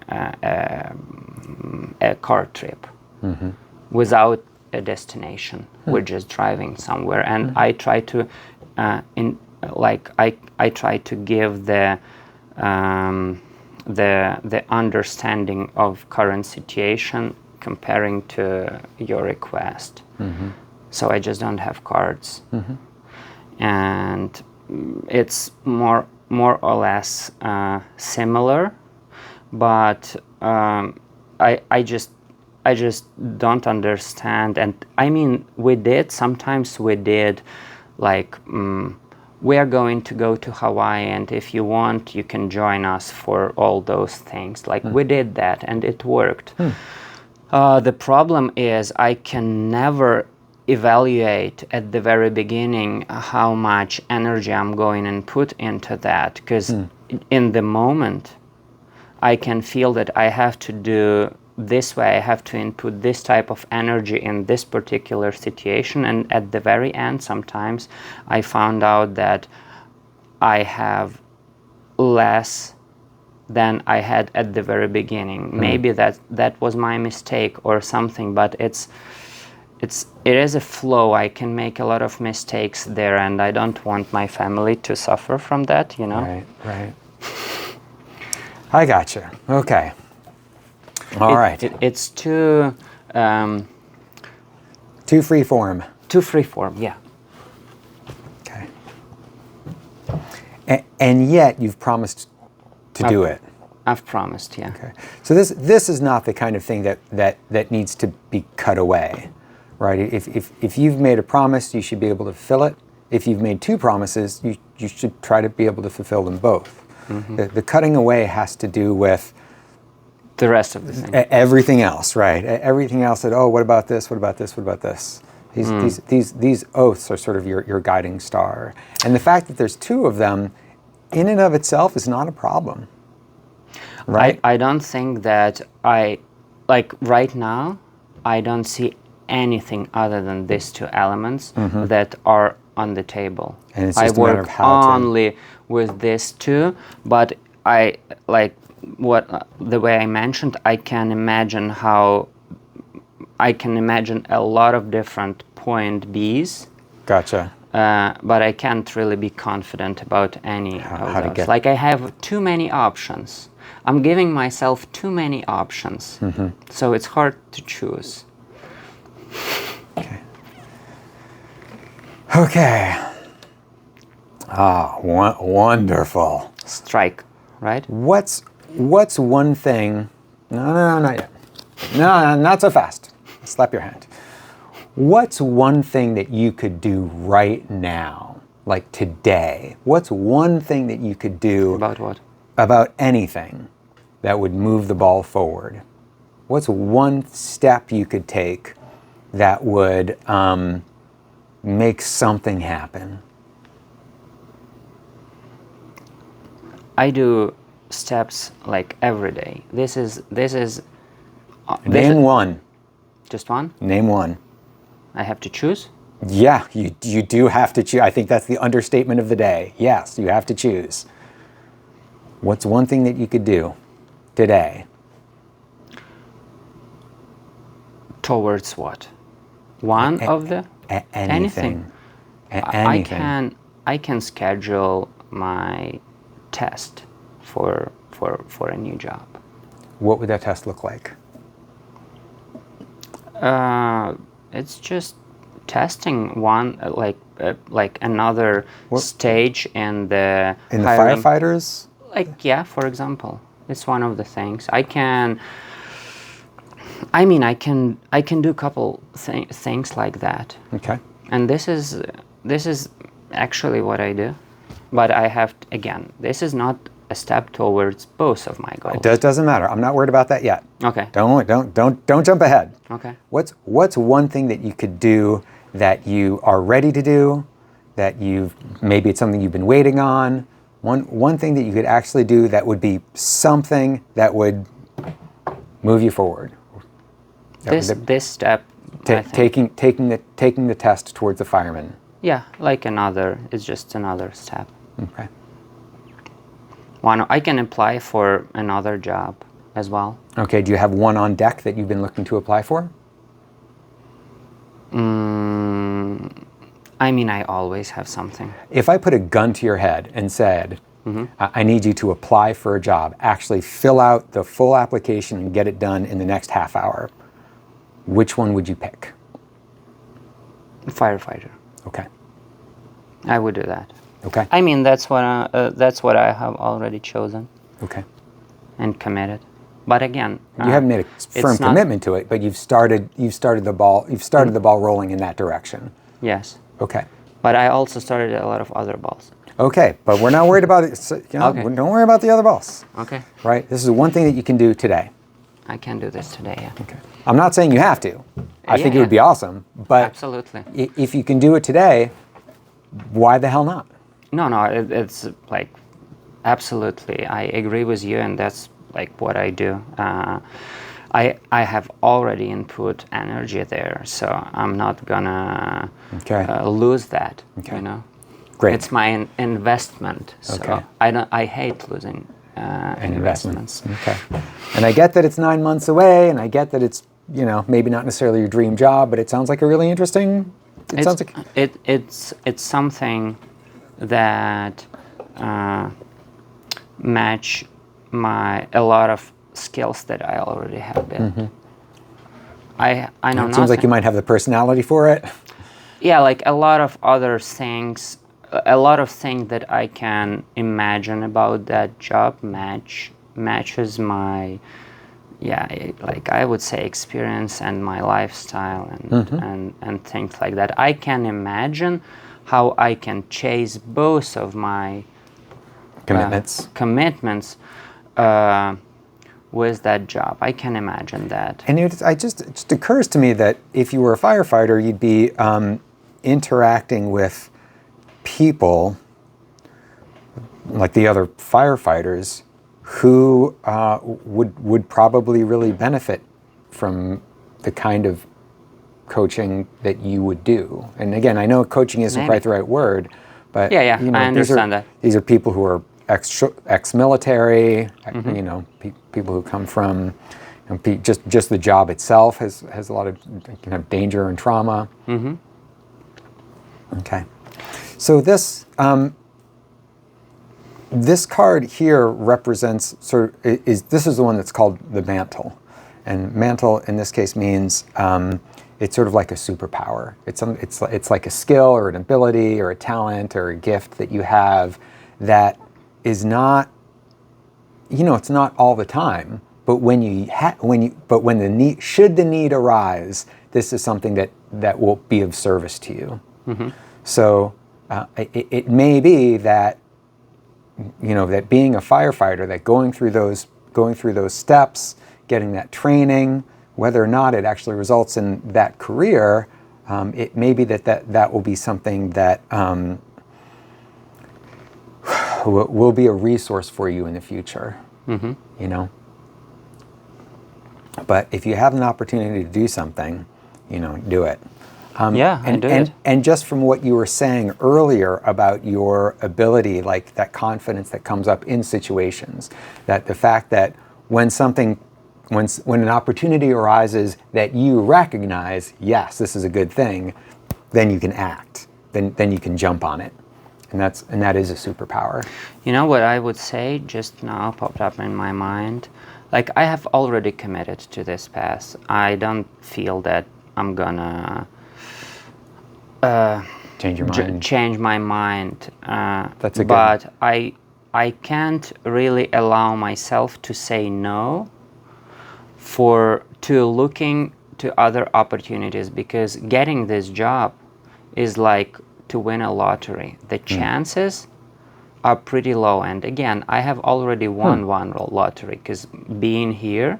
a car trip without a destination. We're just driving somewhere, and I try to, I try to give the understanding of current situation comparing to your request. So I just don't have cards, and it's more or less similar, but I just don't understand. And I mean, sometimes we did, like, we are going to go to Hawaii, and if you want, you can join us for all those things. Like, we did that, and it worked. The problem is I can never evaluate at the very beginning how much energy I'm going and put into that, because in the moment I can feel that I have to do this way, I have to input this type of energy in this particular situation, and at the very end sometimes I found out that I have less than I had at the very beginning. Maybe that was my mistake or something, but it is a flow. I can make a lot of mistakes there, and I don't want my family to suffer from that, you know?
Right. I gotcha. Okay. All right.
It's too
Too free form.
too freeform, yeah.
Okay. And yet you've promised to do it.
I've promised, yeah.
Okay. So this is not the kind of thing that needs to be cut away, right? If you've made a promise, you should be able to fulfill it. If you've made two promises, you should try to be able to fulfill them both. The cutting away has to do with
The rest of the thing.
everything else, right? Everything else that, what about this? What about this? What about this? These oaths are sort of your guiding star. And the fact that there's two of them in and of itself is not a problem. Right?
I don't think that right now, I don't see anything other than these two elements that are on the table.
And it's
I
just a matter
work
of how to...
only with these two, but the way I mentioned, I can imagine a lot of different point Bs.
Gotcha.
But I can't really be confident about any
how to
of those.
get-
Like, I have too many options. I'm giving myself too many options. So it's hard to choose.
Okay. Wonderful.
Strike, right?
What's one thing? No, not yet. No, not so fast. Slap your hand. What's one thing that you could do right now, like today? What's one thing that you could do
About what?
about anything that would move the ball forward? What's one step you could take that would make something happen?
I do steps like every day. This is
Name one.
just one.
Name one.
I have to choose.
Yeah, you do have to choose. I think that's the understatement of the day. Yes, you have to choose. What's one thing that you could do today?
Towards what? One of the
Anything.
anything. I can schedule my test for a new job.
What would that test look like?
It's just testing one like another stage in the hiring.
Firefighters?
Like, yeah, for example, it's one of the things I can. I mean, I can do a couple things like that.
Okay.
And this is actually what I do, but I have again. This is not a step towards both of my goals.
It doesn't matter. I'm not worried about that yet.
Okay.
Don't jump ahead.
Okay.
What's one thing that you could do that you are ready to do, that maybe it's something you've been waiting on. One thing that you could actually do that would be something that would move you forward.
This step.
Taking the test towards the fireman.
Yeah, it's just another step.
Okay.
I can apply for another job as well.
Okay, do you have one on deck that you've been looking to apply for?
I mean, I always have something.
If I put a gun to your head and said, I need you to apply for a job, actually fill out the full application and get it done in the next half hour, which one would you pick?
Firefighter.
Okay.
I would do that.
Okay.
I mean, that's what I have already chosen.
Okay.
And committed. But again,
you haven't made a firm commitment to it, but you've started the ball rolling in that direction.
Yes.
Okay.
But I also started a lot of other balls.
Okay, but we're not worried about it. So,
Okay.
Don't worry about the other balls.
Okay.
Right? This is one thing that you can do today.
I can do this today, yeah.
Okay. I'm not saying you have to. I think it
Yeah.
would be awesome, but
Absolutely.
If you can do it today, why the hell not?
No, it's like, absolutely. I agree with you, and that's like what I do. I have already input energy there, so I'm not gonna lose that.
Okay.
You know,
Great.
It's my investment. So
Okay.
I hate losing investments.
Okay. And I get that it's 9 months away, and I get that it's maybe not necessarily your dream job, but it sounds like a really interesting.
It's something that match a lot of skills that I already have built. I know
It seems like you might have the personality for it.
Yeah, like a lot of other things, a lot of things that I can imagine about that job matches my, like I would say experience and my lifestyle and things like that. I can imagine how I can chase both of my commitments with that job. I can imagine that.
And it just occurs to me that if you were a firefighter, you'd be interacting with people like the other firefighters who would probably really benefit from the kind of coaching that you would do. And again, I know coaching isn't quite the right word, but
I understand that.
These are people who are ex-military, people who come from just the job itself has a lot of danger and trauma. Mm-hmm. Okay, so this card here represents this is the one that's called the mantle, and mantle in this case means it's sort of like a superpower. It's like a skill or an ability or a talent or a gift that you have that is not, it's not all the time, but when the need arise, this is something that will be of service to you. Mm-hmm. So it may be that that being a firefighter, that going through those steps, getting that training, whether or not it actually results in that career, it may be that will be something that will be a resource for you in the future. Mm-hmm. But if you have an opportunity to do something, do it.
I do it.
And just from what you were saying earlier about your ability, like that confidence that comes up in situations, that the fact that when an opportunity arises that you recognize, yes, this is a good thing, then you can act, then you can jump on it. And that is a superpower.
You know what I would say just now popped up in my mind? Like, I have already committed to this path. I don't feel that I'm gonna
Change your mind.
change my mind.
That's a good.
But I can't really allow myself to say no to looking to other opportunities, because getting this job is like to win a lottery. The chances are pretty low. And again, I have already won one lottery, because being here,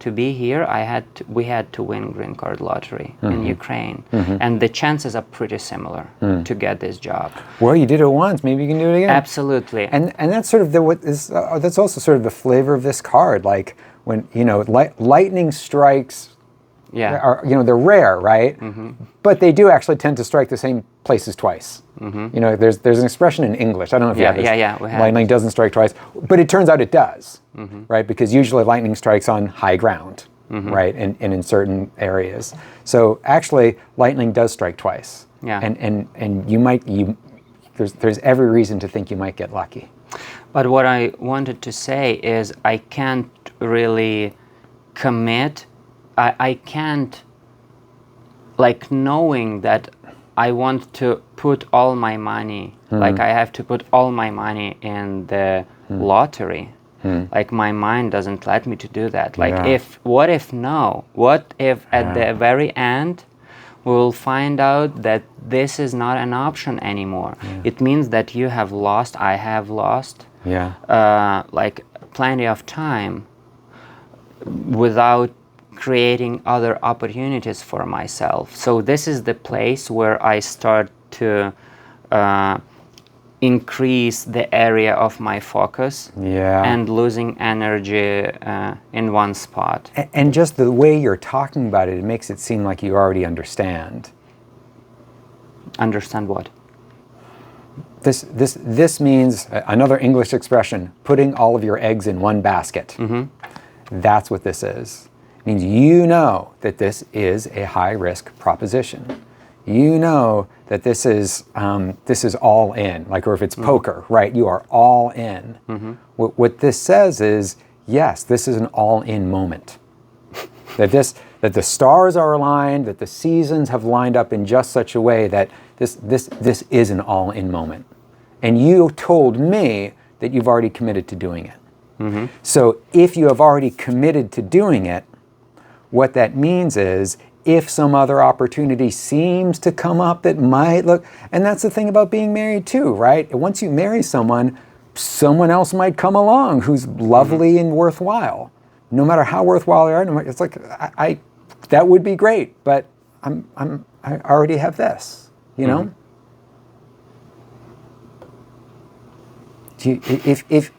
to be here, we had to win green card lottery in Ukraine, and the chances are pretty similar to get this job.
Well, you did it once. Maybe you can do it again.
Absolutely.
And that's sort of that's also sort of the flavor of this card. Like when lightning strikes.
Yeah.
They're rare, right? But they do actually tend to strike the same places twice. There's an expression in English. I don't know if you have this.
We have
lightning doesn't strike twice, but it turns out it does, right? Because usually lightning strikes on high ground, right, and in certain areas. So actually, lightning does strike twice.
Yeah.
And there's every reason to think you might get lucky.
But what I wanted to say is I can't really commit. I can't, like, knowing that I want to put all my money, like I have to put all my money in the lottery. Like, my mind doesn't let me to do that. Like, what if at the very end we'll find out that this is not an option anymore? It means that you have lost, I have lost, like, plenty of time without creating other opportunities for myself. So this is the place where I start to increase the area of my focus and losing energy in one spot.
And just the way you're talking about it makes it seem like you already understand.
Understand what?
This means, another English expression, putting all of your eggs in one basket. That's what this is. It means you know that this is a high-risk proposition. You know that this is all in, like, or if it's poker, right? You are all in. What this says is, yes, this is an all-in moment. that the stars are aligned, that the seasons have lined up in just such a way that this is an all-in moment. And you told me that you've already committed to doing it. So if you have already committed to doing it, what that means is, if some other opportunity seems to come up that might look, and that's the thing about being married too, right? Once you marry someone else might come along who's lovely and worthwhile. No matter how worthwhile they are, it's like, that would be great, but I already have this, you know? If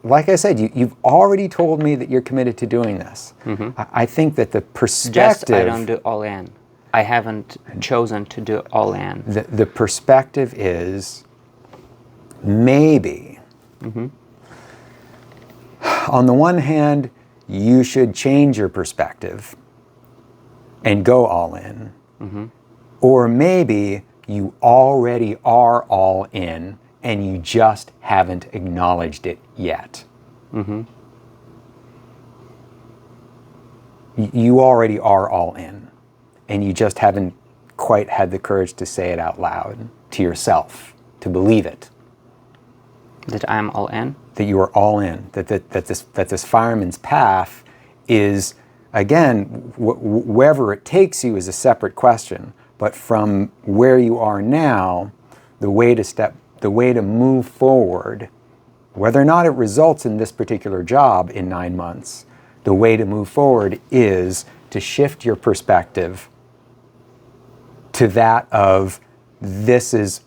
like I said, you've already told me that you're committed to doing this. I think that the perspective...
I don't do all in. I haven't chosen to do all in.
The perspective is maybe, on the one hand, you should change your perspective and go all in. Or maybe you already are all in and you just haven't acknowledged it yet. You already are all in, and you just haven't quite had the courage to say it out loud to yourself, to believe it.
That I'm all in?
That you are all in, that this fireman's path is, again, wherever it takes you is a separate question, but from where you are now, the way to move forward, whether or not it results in this particular job in 9 months, the way to move forward is to shift your perspective to that of this is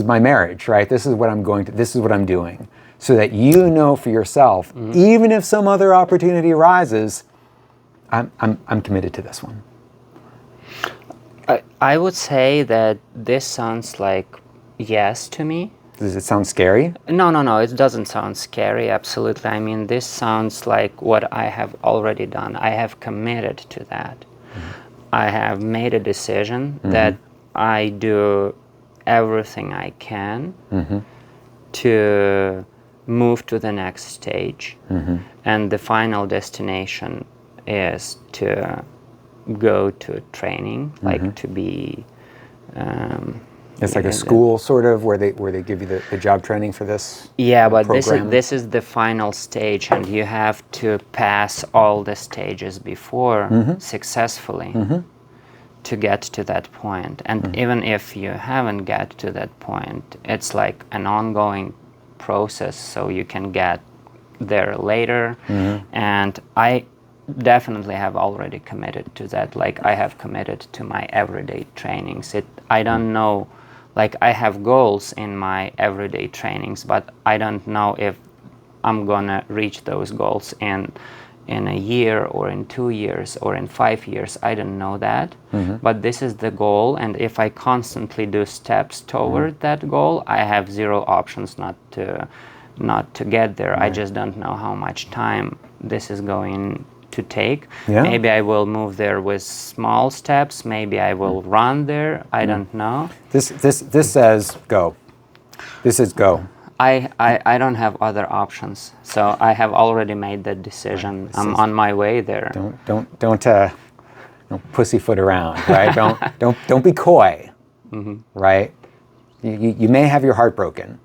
my marriage, right? This is what I'm doing. So that you know for yourself, even if some other opportunity arises, I'm committed to this one.
I would say that this sounds like yes to me.
Does it sound scary?
No, it doesn't sound scary, absolutely. I mean, this sounds like what I have already done. I have committed to that. I have made a decision that I do everything I can to move to the next stage. And the final destination is to go to training, like to be...
It's like a school sort of where they give you the job training for this.
Yeah, but
program.
this is the final stage, and you have to pass all the stages before successfully to get to that point. And even if you haven't got to that point, it's like an ongoing process, so you can get there later. And I definitely have already committed to that. Like, I have committed to my everyday trainings. I don't know, like, I have goals in my everyday trainings, but I don't know if I'm gonna reach those goals in a year or in 2 years or in 5 years. I don't know that. But this is the goal, and if I constantly do steps toward that goal, I have zero options not to get there. I just don't know how much time this is going to take. Maybe I will move there with small steps. Maybe I will run there. I don't know.
This says go. This is go.
I don't have other options. So I have already made that decision. I'm on my way there.
Don't pussyfoot around, right? don't be coy, right? You may have your heart broken,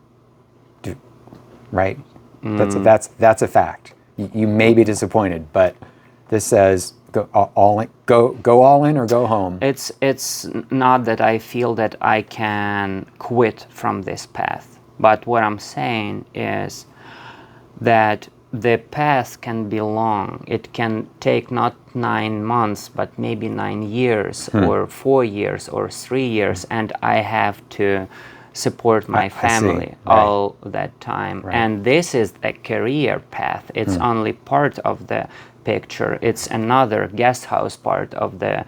right? That's a fact. You may be disappointed, but this says go all in or go home.
It's not that I feel that I can quit from this path, but what I'm saying is that the path can be long. It can take not 9 months, but maybe 9 years or 4 years or 3 years, and I have to support my family all that time. And this is a career path. It's only part of the picture. It's another guest house part of the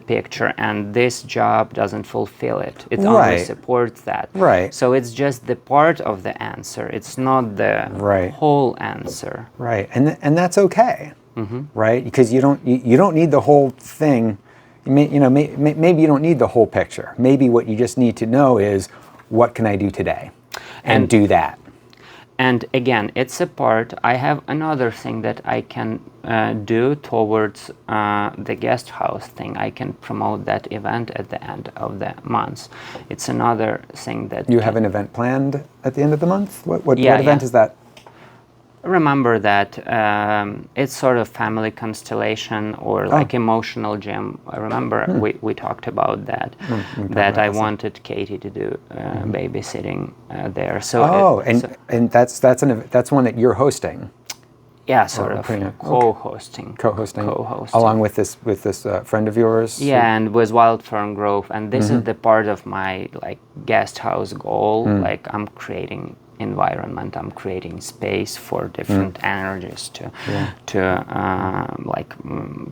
picture, and this job doesn't fulfill it. It only supports that. So it's just the part of the answer. It's not the whole answer.
And that's okay. Right? Because you don't need the whole thing. Maybe you don't need the whole picture. Maybe what you just need to know is, what can I do today? And do that.
And again, it's a part. I have another thing that I can do towards the guest house thing. I can promote that event at the end of the month. It's another thing that...
You have an event planned at the end of the month? What event is that?
Remember that it's sort of family constellation or like emotional gym. I remember we talked about that. That I wanted Katie to do babysitting there. So
that's one that you're hosting.
Yeah, sort of co-hosting.
Co-hosting. Along with this friend of yours.
Yeah, and with Wildfern Grove, and this is the part of my like guest house goal. Like, I'm creating environment, I'm creating space for different energies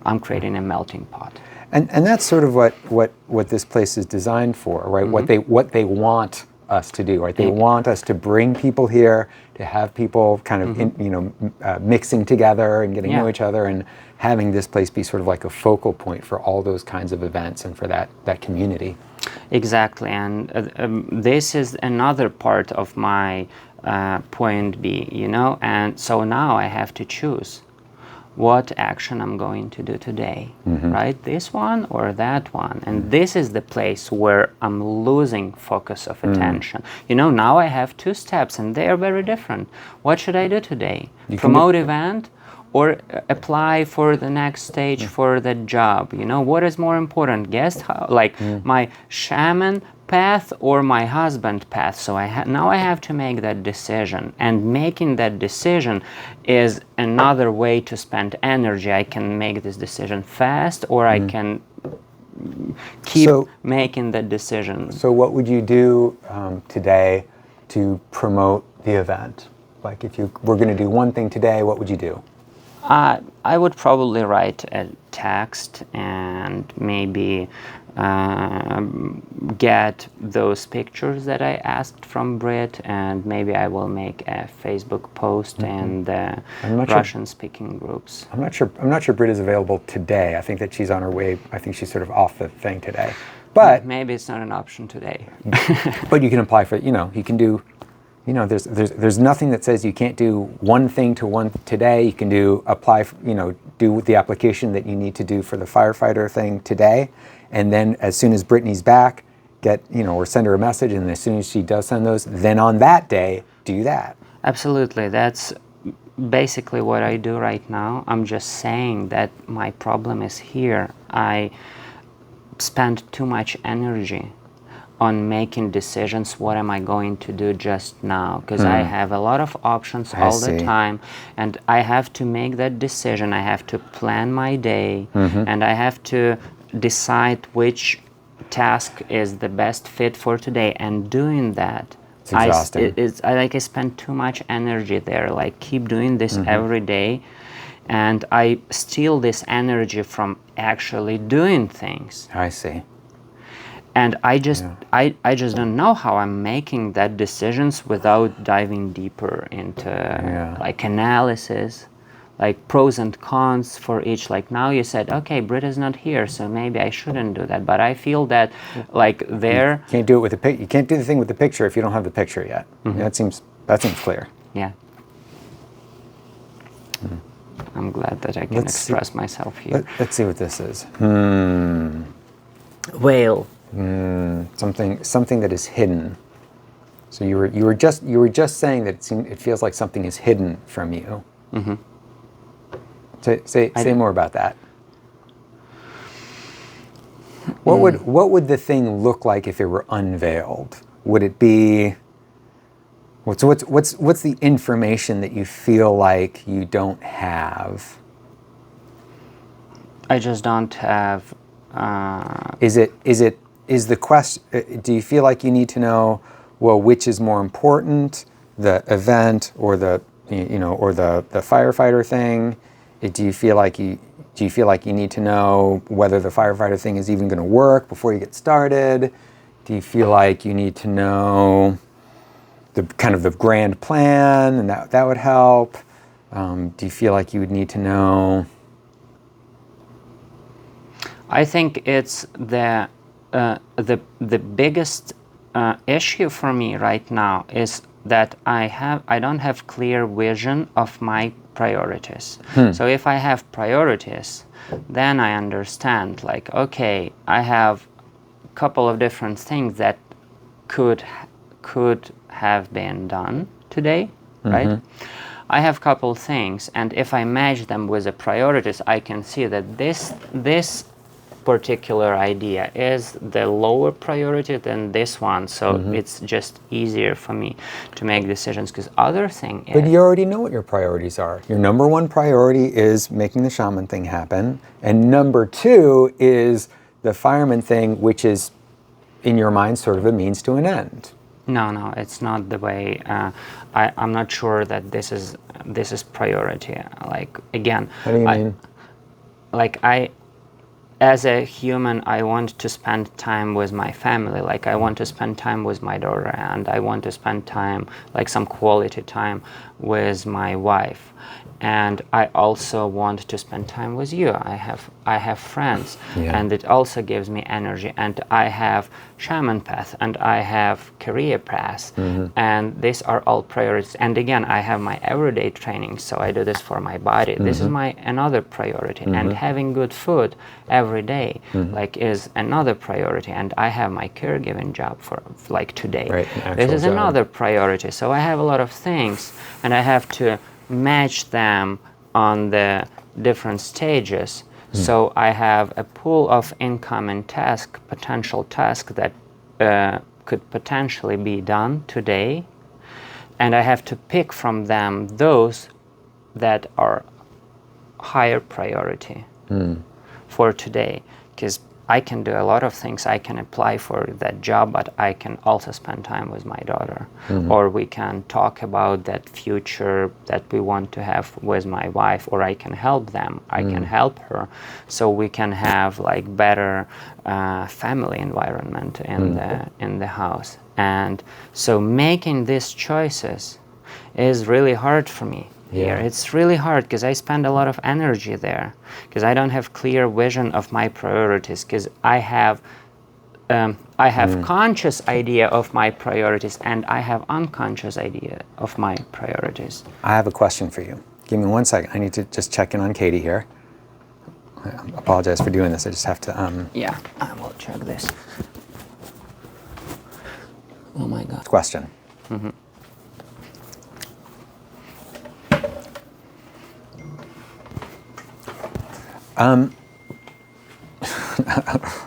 I'm creating a melting pot.
And that's sort of what this place is designed for, right? What they want us to do, right? They want us to bring people here, to have people kind of mixing together and getting to know each other, and having this place be sort of like a focal point for all those kinds of events and for that community.
Exactly, and this is another part of my point B, and so now I have to choose what action I'm going to do today, right? This one or that one, and this is the place where I'm losing focus of attention. Now I have 2 steps, and they are very different. What should I do today? Promote event or apply for the next stage for the job? What is more important, guest house, like my shaman path or my husband path? So now I have to make that decision, and making that decision is another way to spend energy. I can make this decision fast, or I can keep making that decision.
So what would you do today to promote the event? Like, if you were going to do one thing today, what would you do?
I would probably write a text and maybe get those pictures that I asked from Brit, and maybe I will make a Facebook post in the Russian-speaking groups.
I'm not sure Brit is available today. I think that she's on her way. I think she's sort of off the thing today. But
maybe it's not an option today.
but you can apply for, you can do, there's nothing that says you can't do one thing to one today. You can do do the application that you need to do for the firefighter thing today, and then as soon as Brittany's back, or send her a message, and as soon as she does send those, then on that day do that.
Absolutely, that's basically what I do right now. I'm just saying that my problem is here. I spend too much energy on making decisions. What am I going to do just now? Because I have a lot of options all the time, and I have to make that decision. I have to plan my day, and I have to decide which task is the best fit for today. And doing that,
it's exhausting.
I spend too much energy there. Like, keep doing this every day, and I steal this energy from actually doing things.
I see.
And I just don't know how I'm making that decisions without diving deeper into like analysis, like pros and cons for each. Like, now you said, okay, Brit is not here, so maybe I shouldn't do that. But I feel that like there,
you can't do it with the you can't do the thing with the picture if you don't have the picture yet. That seems clear.
Yeah. I'm glad that I can express myself here.
Let's see what this is.
Whale.
Something that is hidden. So you were just saying that it feels like something is hidden from you. Say more about that. What would the thing look like if it were unveiled? Would it be what's the information that you feel like you don't have?
I just don't have.
Is the question? Do you feel like you need to know, well, which is more important, the event or the firefighter thing? Do you feel like you need to know whether the firefighter thing is even going to work before you get started? Do you feel like you need to know the kind of the grand plan, and that would help? Do you feel like you would need to know?
I think it's the biggest issue for me right now is that I don't have clear vision of my priorities. So if I have priorities, then I understand, like, okay, I have a couple of different things that could have been done today, right? I have a couple things, and if I match them with the priorities, I can see that this particular idea is the lower priority than this one, so it's just easier for me to make decisions. Because other thing is,
but you already know what your priorities are. Your number one priority is making the shaman thing happen, and number two is the fireman thing, which is in your mind sort of a means to an end.
No, it's not the way. I'm not sure that this is priority. Like, again,
how do you mean?
As a human, I want to spend time with my family. Like, I want to spend time with my daughter, and I want to spend time, like some quality time, with my wife. And I also want to spend time with you. I have friends, and it also gives me energy. And I have shaman path, and I have career path, and these are all priorities. And again, I have my everyday training, so I do this for my body. This is another priority. And having good food every day, like, is another priority. And I have my caregiving job for like today.
Right,
this is another priority. So I have a lot of things, and I have to match them on the different stages. So I have a pool of incoming potential task that could potentially be done today, and I have to pick from them those that are higher priority for today. Because I can do a lot of things. I can apply for that job, but I can also spend time with my daughter. Or we can talk about that future that we want to have with my wife, or I can help them. I can help her. So we can have like better family environment in the house. And so making these choices is really hard for me. Here. It's really hard because I spend a lot of energy there because I don't have clear vision of my priorities because I have conscious idea of my priorities and I have unconscious idea of my priorities.
I have a question for you. Give me 1 second. I need to just check in on Katie here. I apologize for doing this. I just have to...
Yeah, I will check this. Oh my God.
Question.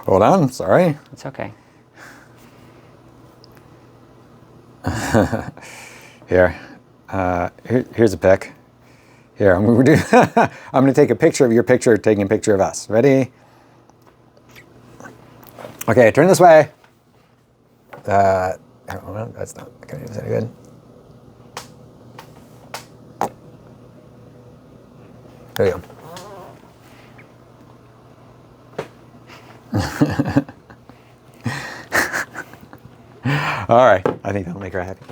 Hold on, sorry.
It's okay.
Here's a pic. Here, I'm going to take a picture of your picture, taking a picture of us. Ready? Okay, turn this way. Well, that's not okay. Is that good? There you go. All right, I think that'll make her happy.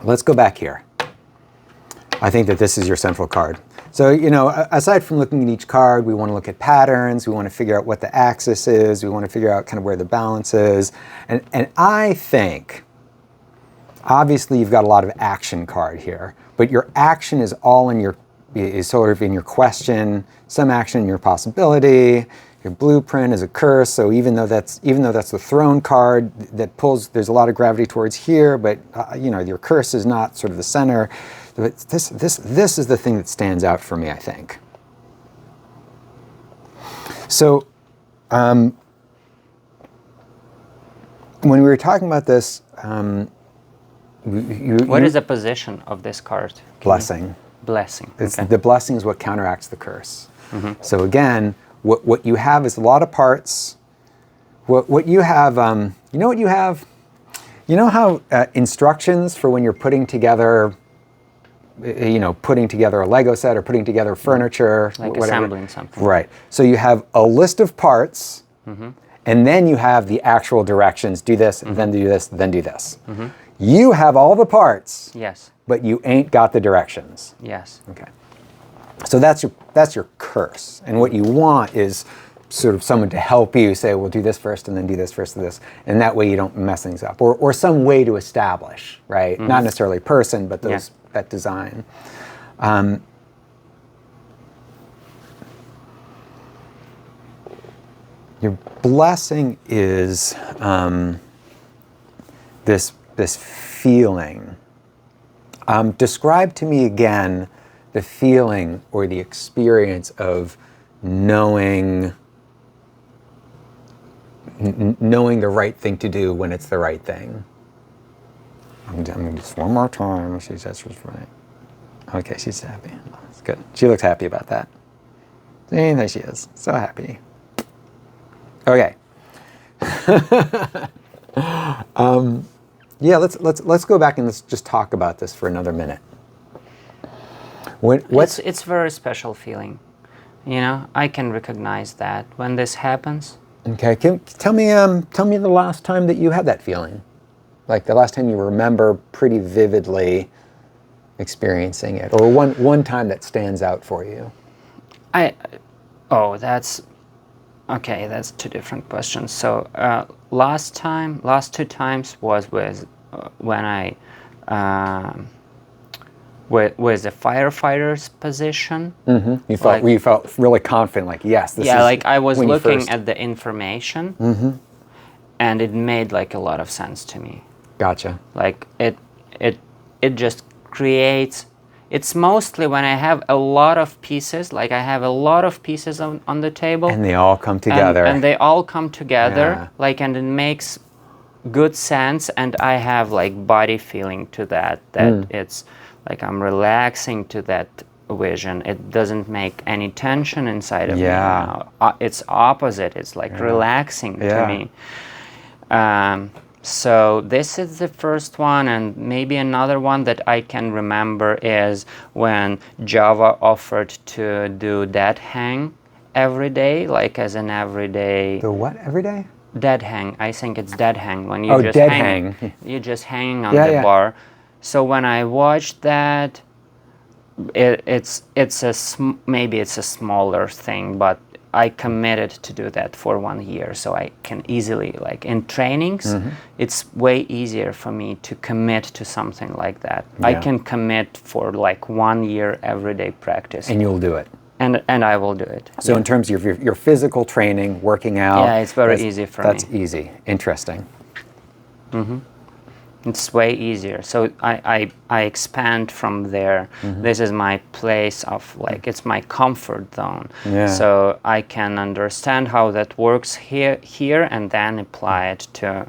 Let's go back here. I think that this is your central card. So, you know, aside from looking at each card, we want to look at patterns. We want to figure out what the axis is. We want to figure out kind of where the balance is. And I think, obviously, you've got a lot of action card here, but your action is all in your, is sort of in your question, some action in your possibility. Your blueprint is a curse, so even though that's the throne card that pulls, there's a lot of gravity towards here, but you know, your curse is not sort of the center. But this is the thing that stands out for me, I think. So, when we were talking about this,
what is the position of this card?
Blessing.
Blessing.
Okay. The blessing is what counteracts the curse. So again, what you have is a lot of parts. What you have, you know what you have? You know how instructions for when you're putting together, you know, putting together a Lego set or putting together furniture,
like
whatever.
assembling something.
Right. So you have a list of parts, and then you have the actual directions. Do this, then do this, then do this. You have all the parts.
Yes.
But you ain't got the directions.
Yes.
Okay. So that's your curse. And what you want is sort of someone to help you say, well, do this first and then do this first and this. And that way you don't mess things up. Or some way to establish, right? Not necessarily a person, but those that design. Your blessing is this feeling. Describe to me again the feeling or the experience of knowing the right thing to do when it's the right thing. I'm just one more time. She says she's right. Okay, she's happy. That's good. She looks happy about that. See, there she is. So happy. Okay. Yeah, let's go back and let's just talk about this for another minute.
It's a very special feeling. You know, I can recognize that when this happens.
Okay, tell me the last time that you had that feeling, like the last time you remember pretty vividly experiencing it, or one time that stands out for you.
That's okay. That's two different questions. So last two times was with when I with the firefighter's position.
You felt really confident, like yes, this is.
Yeah, like I was looking at the information, and it made like a lot of sense to me.
Gotcha.
Like it just creates. It's mostly when I have a lot of pieces, like I have a lot of pieces on the table.
And they all come together.
And they all come together, like, and it makes good sense, and I have like body feeling to that it's like I'm relaxing to that vision. It doesn't make any tension inside of me
Yeah.
now. It's opposite. It's like relaxing to me. So this is the first one, and maybe another one that I can remember is when Java offered to do dead hang every day, like as an everyday
The what every day?
dead hang. I think it's dead hang when you
Oh,
just
dead hang.
You're just hanging on
Yeah,
the
yeah.
bar. So when I watched that, maybe it's a smaller thing, but I committed to do that for 1 year, so I can easily, like in trainings, it's way easier for me to commit to something like that. I
Yeah.
can commit for like 1 year everyday practice,
And you'll do it.
and I will do it.
So in terms of your physical training, working out.
Yeah, it's very
that's-
easy for
That's
me.
easy. Interesting.
It's way easier. So I expand from there. This is my place of like, it's my comfort zone.
Yeah.
So I can understand how that works here and then apply it to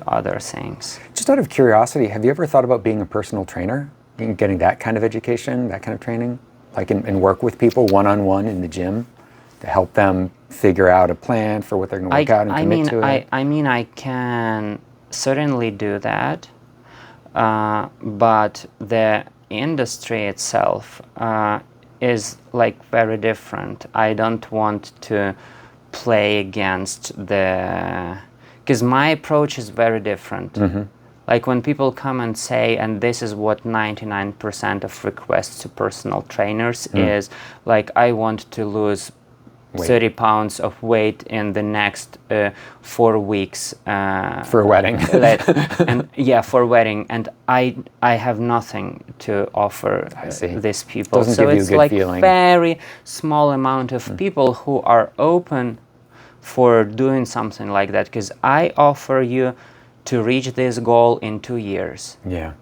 other things.
Just out of curiosity, have you ever thought about being a personal trainer? Getting that kind of education, that kind of training? Like and work with people one-on-one in the gym to help them figure out a plan for what they're going to work out and commit to it?
I mean, I can certainly do that, but the industry itself is like very different. I don't want to play against because my approach is very different. Like when people come and say, and this is what 99% of requests to personal trainers is, like, I want to lose 30 pounds of weight in the next 4 weeks.
For a wedding.
For a wedding. And I have nothing to offer these people.
Doesn't
so
give you a
it's
good
like
feeling.
very small amount of people who are open for doing something like that. Because I offer you to reach this goal in 2 years.
Yeah.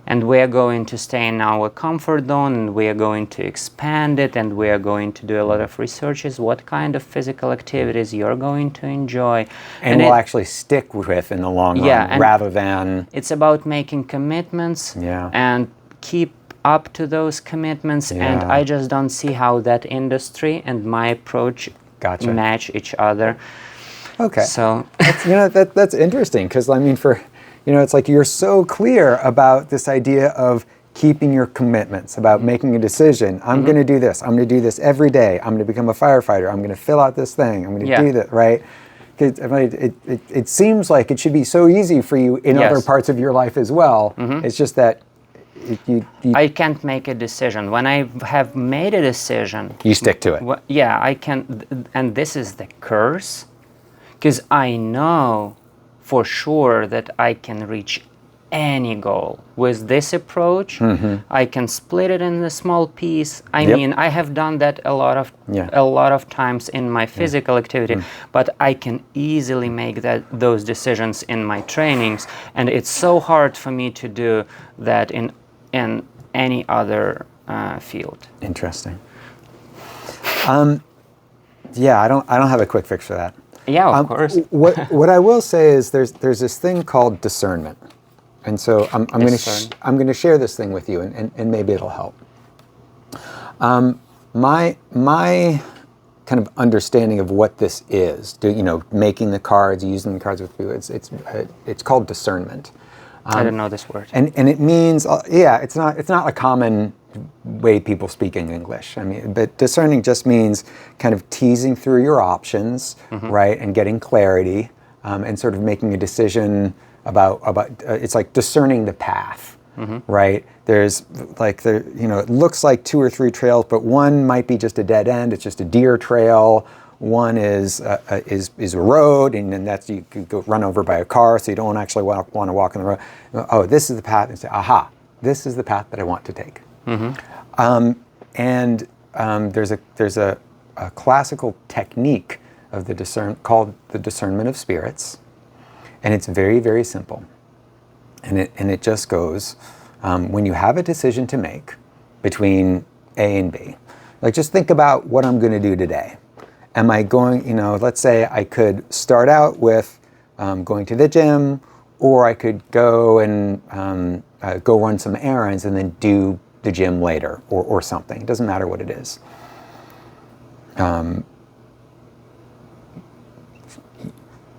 And we are going to stay in our comfort zone, and we are going to expand it, and we are going to do a lot of researches, what kind of physical activities you're going to enjoy.
And will actually stick with in the long run, rather than...
It's about making commitments and keep up to those commitments, and I just don't see how that industry and my approach match each other.
Okay.
So
that's interesting, because I mean, it's like you're so clear about this idea of keeping your commitments, about making a decision. I'm going to do this. I'm going to do this every day. I'm going to become a firefighter. I'm going to fill out this thing. I'm going to do that, right? 'Cause, I mean, it seems like it should be so easy for you in other parts of your life as well. It's just that
I can't make a decision. When I have made a decision,
you stick to it.
I can, and this is the curse. Because I know for sure that I can reach any goal. With this approach, I can split it in a small piece. I mean, I have done that a lot of times in my physical activity, but I can easily make those decisions in my trainings, and it's so hard for me to do that in any other field.
Interesting. I don't have a quick fix for that.
Yeah, of course.
What I will say is there's this thing called discernment, and so I'm going to share this thing with you, and maybe it'll help. My kind of understanding of what this is, making the cards, using the cards with you, it's called discernment.
I don't know this word.
And it means it's not a common way people speak in English. I mean, but discerning just means kind of teasing through your options, right, and getting clarity, and sort of making a decision about it's like discerning the path, right? There's it looks like 2 or 3 trails, but one might be just a dead end. It's just a deer trail. One is a road, and then you could go run over by a car, so you don't actually want to walk on the road. Oh, this is the path, and say, aha, this is the path that I want to take. There's a classical technique of called the discernment of spirits, and it's very, very simple. And it just goes, when you have a decision to make between A and B, like just think about what I'm going to do today. Am I going, let's say I could start out with going to the gym, or I could go and go run some errands and then do the gym later or something. It doesn't matter what it is.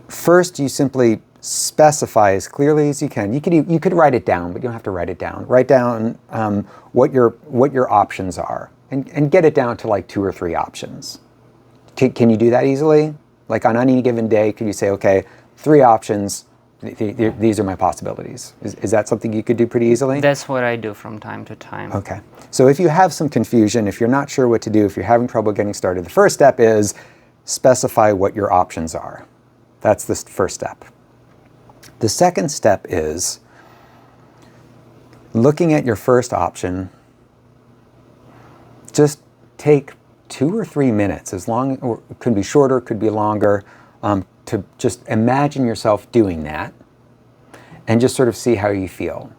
First, you simply specify as clearly as you can. You could write it down, but you don't have to write it down. Write down what your options are, and get it down to like 2 or 3 options. Can you do that easily? Like on any given day, could you say, okay, 3 options, these are my possibilities? Is that something you could do pretty easily?
That's what I do from time to time.
Okay. So if you have some confusion, if you're not sure what to do, if you're having trouble getting started, the first step is specify what your options are. That's the first step. The second step is looking at your first option. Just take 2 or 3 minutes, as long, or it could be shorter, could be longer, to just imagine yourself doing that, and just sort of see how you feel.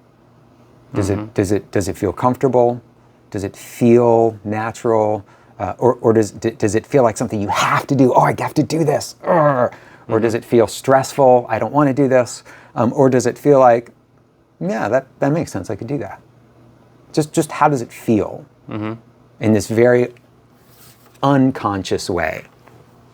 Does it feel comfortable? Does it feel natural? Or does it feel like something you have to do? Oh, I have to do this. Or does it feel stressful? I don't want to do this. Or does it feel like, yeah, that makes sense. I could do that. Just how does it feel in this very unconscious way?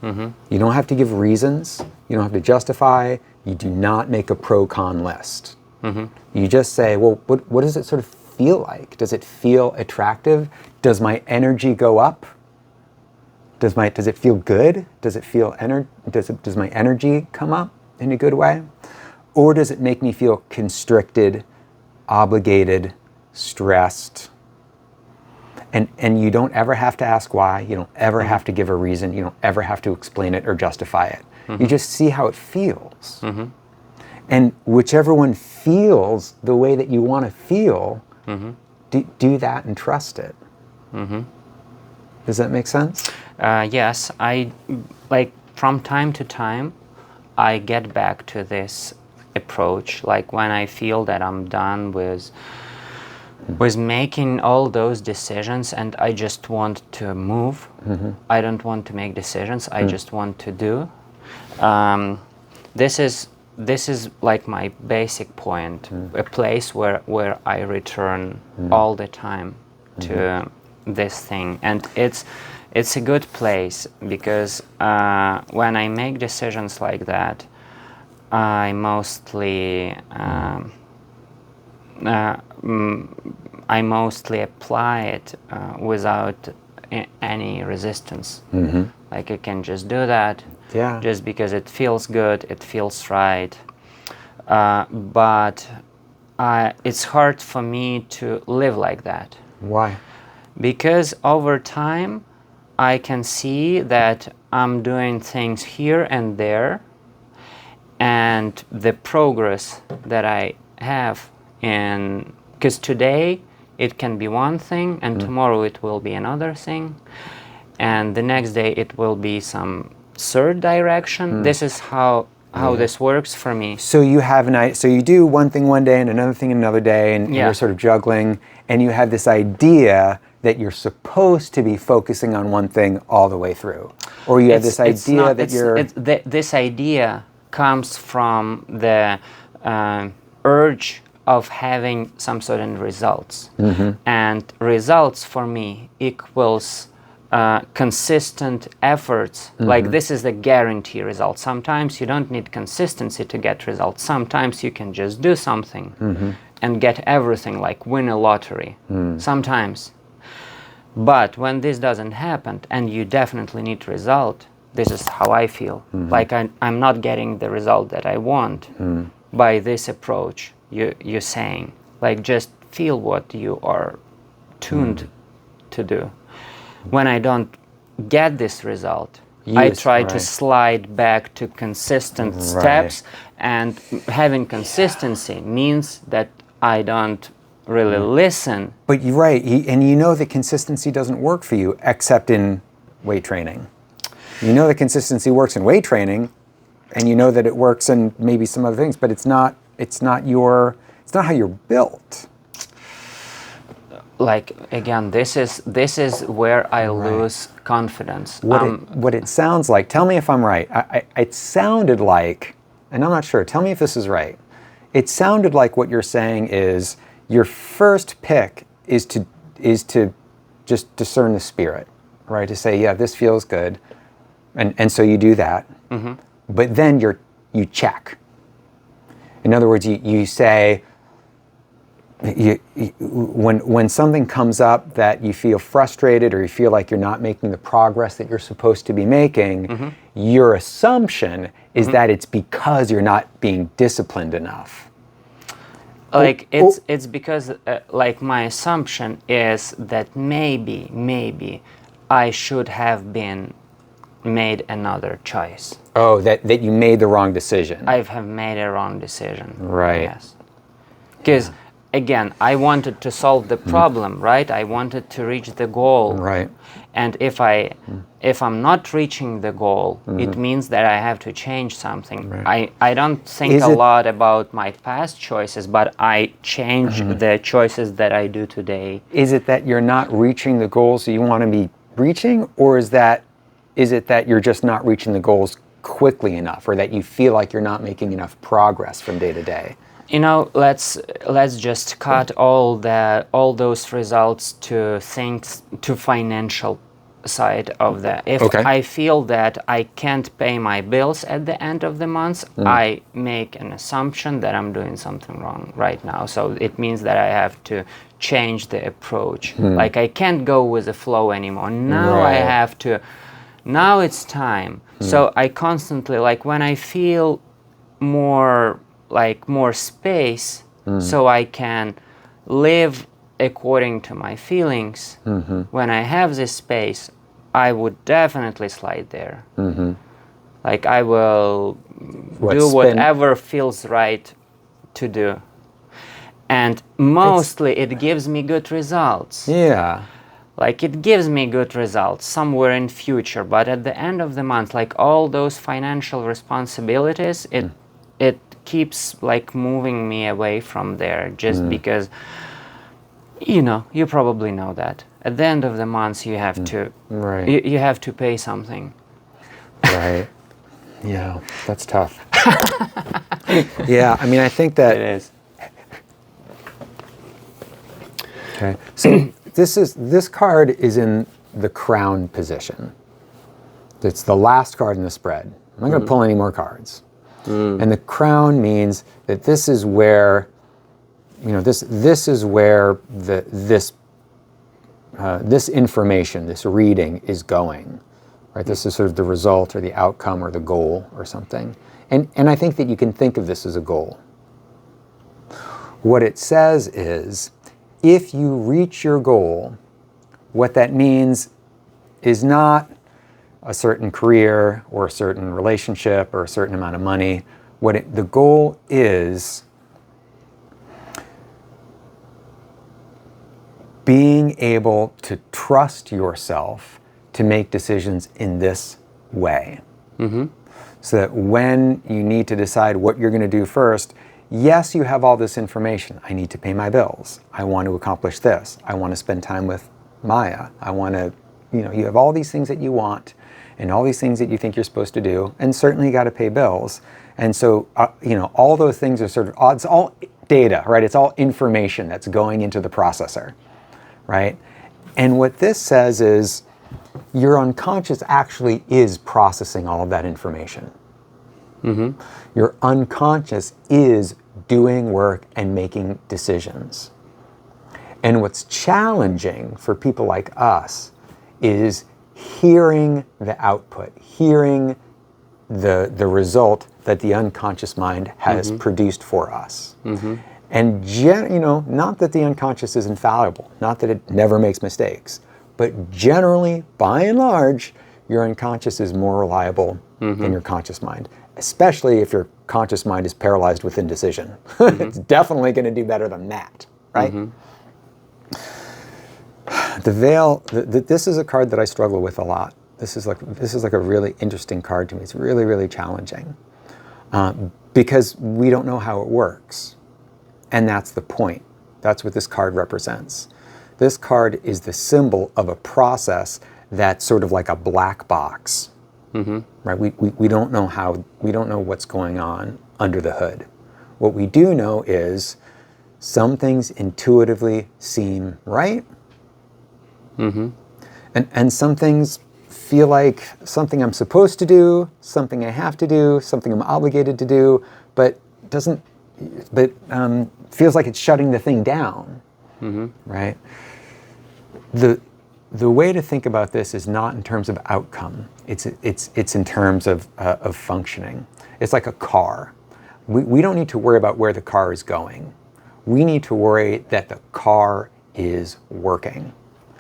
You don't have to give reasons. You don't have to justify. You do not make a pro-con list. You just say, well, what does it sort of feel like? Does it feel attractive? Does my energy go up? Does it feel good? Does it feel does my energy come up in a good way? Or does it make me feel constricted, obligated, stressed? And you don't ever have to ask why. You don't ever have to give a reason. You don't ever have to explain it or justify it. You just see how it feels. And whichever one feels the way that you want to feel, do that and trust it. Does that make sense?
Yes, I like from time to time I get back to this approach, like when I feel that I'm done with making all those decisions and I just want to move. I don't want to make decisions. I just want to do. This is like my basic point, a place where I return all the time to this thing, and it's a good place because when I make decisions like that, I mostly apply it without any resistance. Like I can just do that, just because it feels good, it feels right. But it's hard for me to live like that.
Why?
Because over time, I can see that I'm doing things here and there, and the progress that I have because today it can be one thing, and tomorrow it will be another thing, and the next day it will be some third direction. This is how this works for me.
So you do one thing one day and another thing another day, and you're sort of juggling, and you have this idea that you're supposed to be focusing on one thing all the way through, or you have this idea that you're.
This idea comes from the urge of having some certain results, and results for me equals consistent efforts. Like this is the guarantee result. Sometimes you don't need consistency to get results. Sometimes you can just do something and get everything, like win a lottery. Sometimes. But when this doesn't happen and you definitely need result, this is how I feel. Like I'm not getting the result that I want by this approach you're saying. Like just feel what you are tuned to do. When I don't get this result, I try to slide back to consistent steps, and having consistency means that I don't really listen.
But you're right, and you know that consistency doesn't work for you except in weight training. You know that consistency works in weight training, and you know that it works in maybe some other things, but it's not how you're built.
Like again, this is where I lose confidence.
What it sounds like, tell me if I'm right. It sounded like, and I'm not sure, tell me if this is right. It sounded like what you're saying is your first pick is to to just discern the spirit, right? To say, yeah, this feels good, and so you do that. But then you check. In other words, you say, when something comes up that you feel frustrated or you feel like you're not making the progress that you're supposed to be making, your assumption is that it's because you're not being disciplined enough.
Like it's because like my assumption is that maybe I should have been made another choice.
Oh, that you made the wrong decision.
I have made a wrong decision.
Right.
Yes. Because again, I wanted to solve the problem, right? I wanted to reach the goal.
Right.
And if I'm not reaching the goal, it means that I have to change something.
Right.
I don't think a lot about my past choices, but I change the choices that I do today.
Is it that you're not reaching the goals that you want to be reaching, or is it that you're just not reaching the goals quickly enough, or that you feel like you're not making enough progress from day to day?
You know, let's just cut all those results to financial side of that. If I feel that I can't pay my bills at the end of the month, I make an assumption that I'm doing something wrong right now. So it means that I have to change the approach. Like I can't go with the flow anymore. Now I have to. Now it's time. So I constantly, like when I feel more space, so I can live according to my feelings. When I have this space, I would definitely slide there. Like I will do whatever feels right to do. And mostly it gives me good results.
Yeah.
Like it gives me good results somewhere in future, but at the end of the month, like all those financial responsibilities, it keeps like moving me away from there, just because, you know, you probably know that at the end of the month you have to you have to pay something.
Right. Yeah, that's tough. Yeah, I mean, I think that
It is.
Okay. So this card is in the crown position. It's the last card in the spread. I'm not going to pull any more cards. And the crown means that this is where, you know, this is where this information, this reading is going, right? This is sort of the result or the outcome or the goal or something. And I think that you can think of this as a goal. What it says is, if you reach your goal, what that means is not a certain career or a certain relationship or a certain amount of money. The goal is being able to trust yourself to make decisions in this way. So that when you need to decide what you're going to do first, yes, you have all this information. I need to pay my bills. I want to accomplish this. I want to spend time with Maya. I want to, you know, you have all these things that you want and all these things that you think you're supposed to do, and certainly you got to pay bills. And so, you know, all those things are sort of, it's all data, right? It's all information that's going into the processor, right? And what this says is your unconscious actually is processing all of that information. Your unconscious is doing work and making decisions. And what's challenging for people like us is hearing the output, hearing the result that the unconscious mind has produced for us. And you know, not that the unconscious is infallible, not that it never makes mistakes, but generally, by and large, your unconscious is more reliable than your conscious mind, especially if your conscious mind is paralyzed with indecision. It's definitely going to do better than that, right? The veil, this is a card that I struggle with a lot. This is like a really interesting card to me. It's really, really challenging because we don't know how it works. And that's the point. That's what this card represents. This card is the symbol of a process that's sort of like a black box, right? We don't know what's going on under the hood. What we do know is some things intuitively seem right, And some things feel like something I'm supposed to do, something I have to do, something I'm obligated to do, but feels like it's shutting the thing down, right? The way to think about this is not in terms of outcome. It's in terms of functioning. It's like a car. We don't need to worry about where the car is going. We need to worry that the car is working.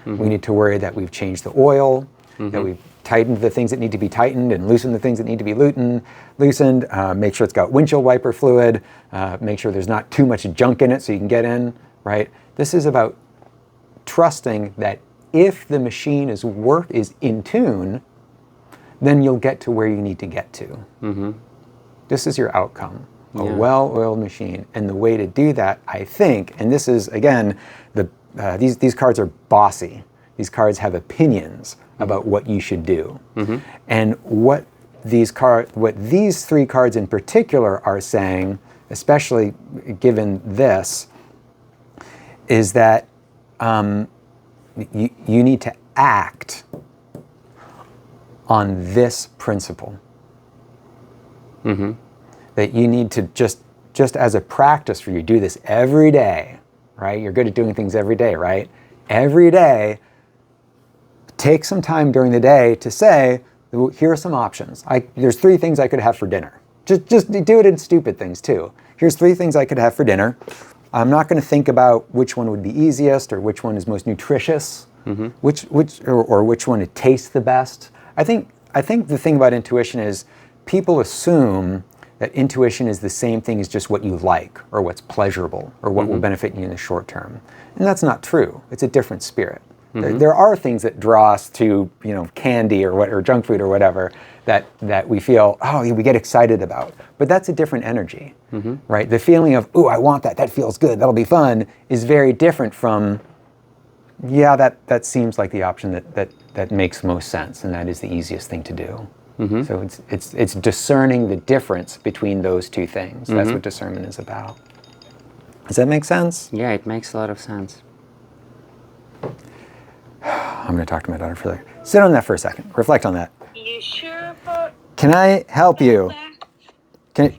We need to worry that we've changed the oil, that we've tightened the things that need to be tightened and loosened the things that need to be loosened, make sure it's got windshield wiper fluid, make sure there's not too much junk in it so you can get in, right? This is about trusting that if the machine is in tune, then you'll get to where you need to get to. This is your outcome, a well-oiled machine. And the way to do that, I think, and this is, again, these cards are bossy. These cards have opinions about what you should do. And what these three cards in particular are saying, especially given this, is that you need to act on this principle. That you need to just as a practice for you, do this every day, right? You're good at doing things every day, right? Every day, take some time during the day to say, here are some options. There's 3 things I could have for dinner. Just do it in stupid things too. Here's 3 things I could have for dinner. I'm not going to think about which one would be easiest or which one is most nutritious, which one would taste the best. I think the thing about intuition is people assume that intuition is the same thing as just what you like or what's pleasurable or what will benefit you in the short term. And that's not true. It's a different spirit. There are things that draw us to, candy or junk food or whatever that we feel, we get excited about. But that's a different energy, right? The feeling of, I want that, that feels good, that'll be fun, is very different from, that seems like the option that makes most sense, and that is the easiest thing to do. So it's discerning the difference between those 2 things. That's what discernment is about. Does that make sense?
Yeah, it makes a lot of sense.
I'm going to talk to my daughter for a second. Sit on that for a second. Reflect on that.
You sure?
Can I help you?
Okay.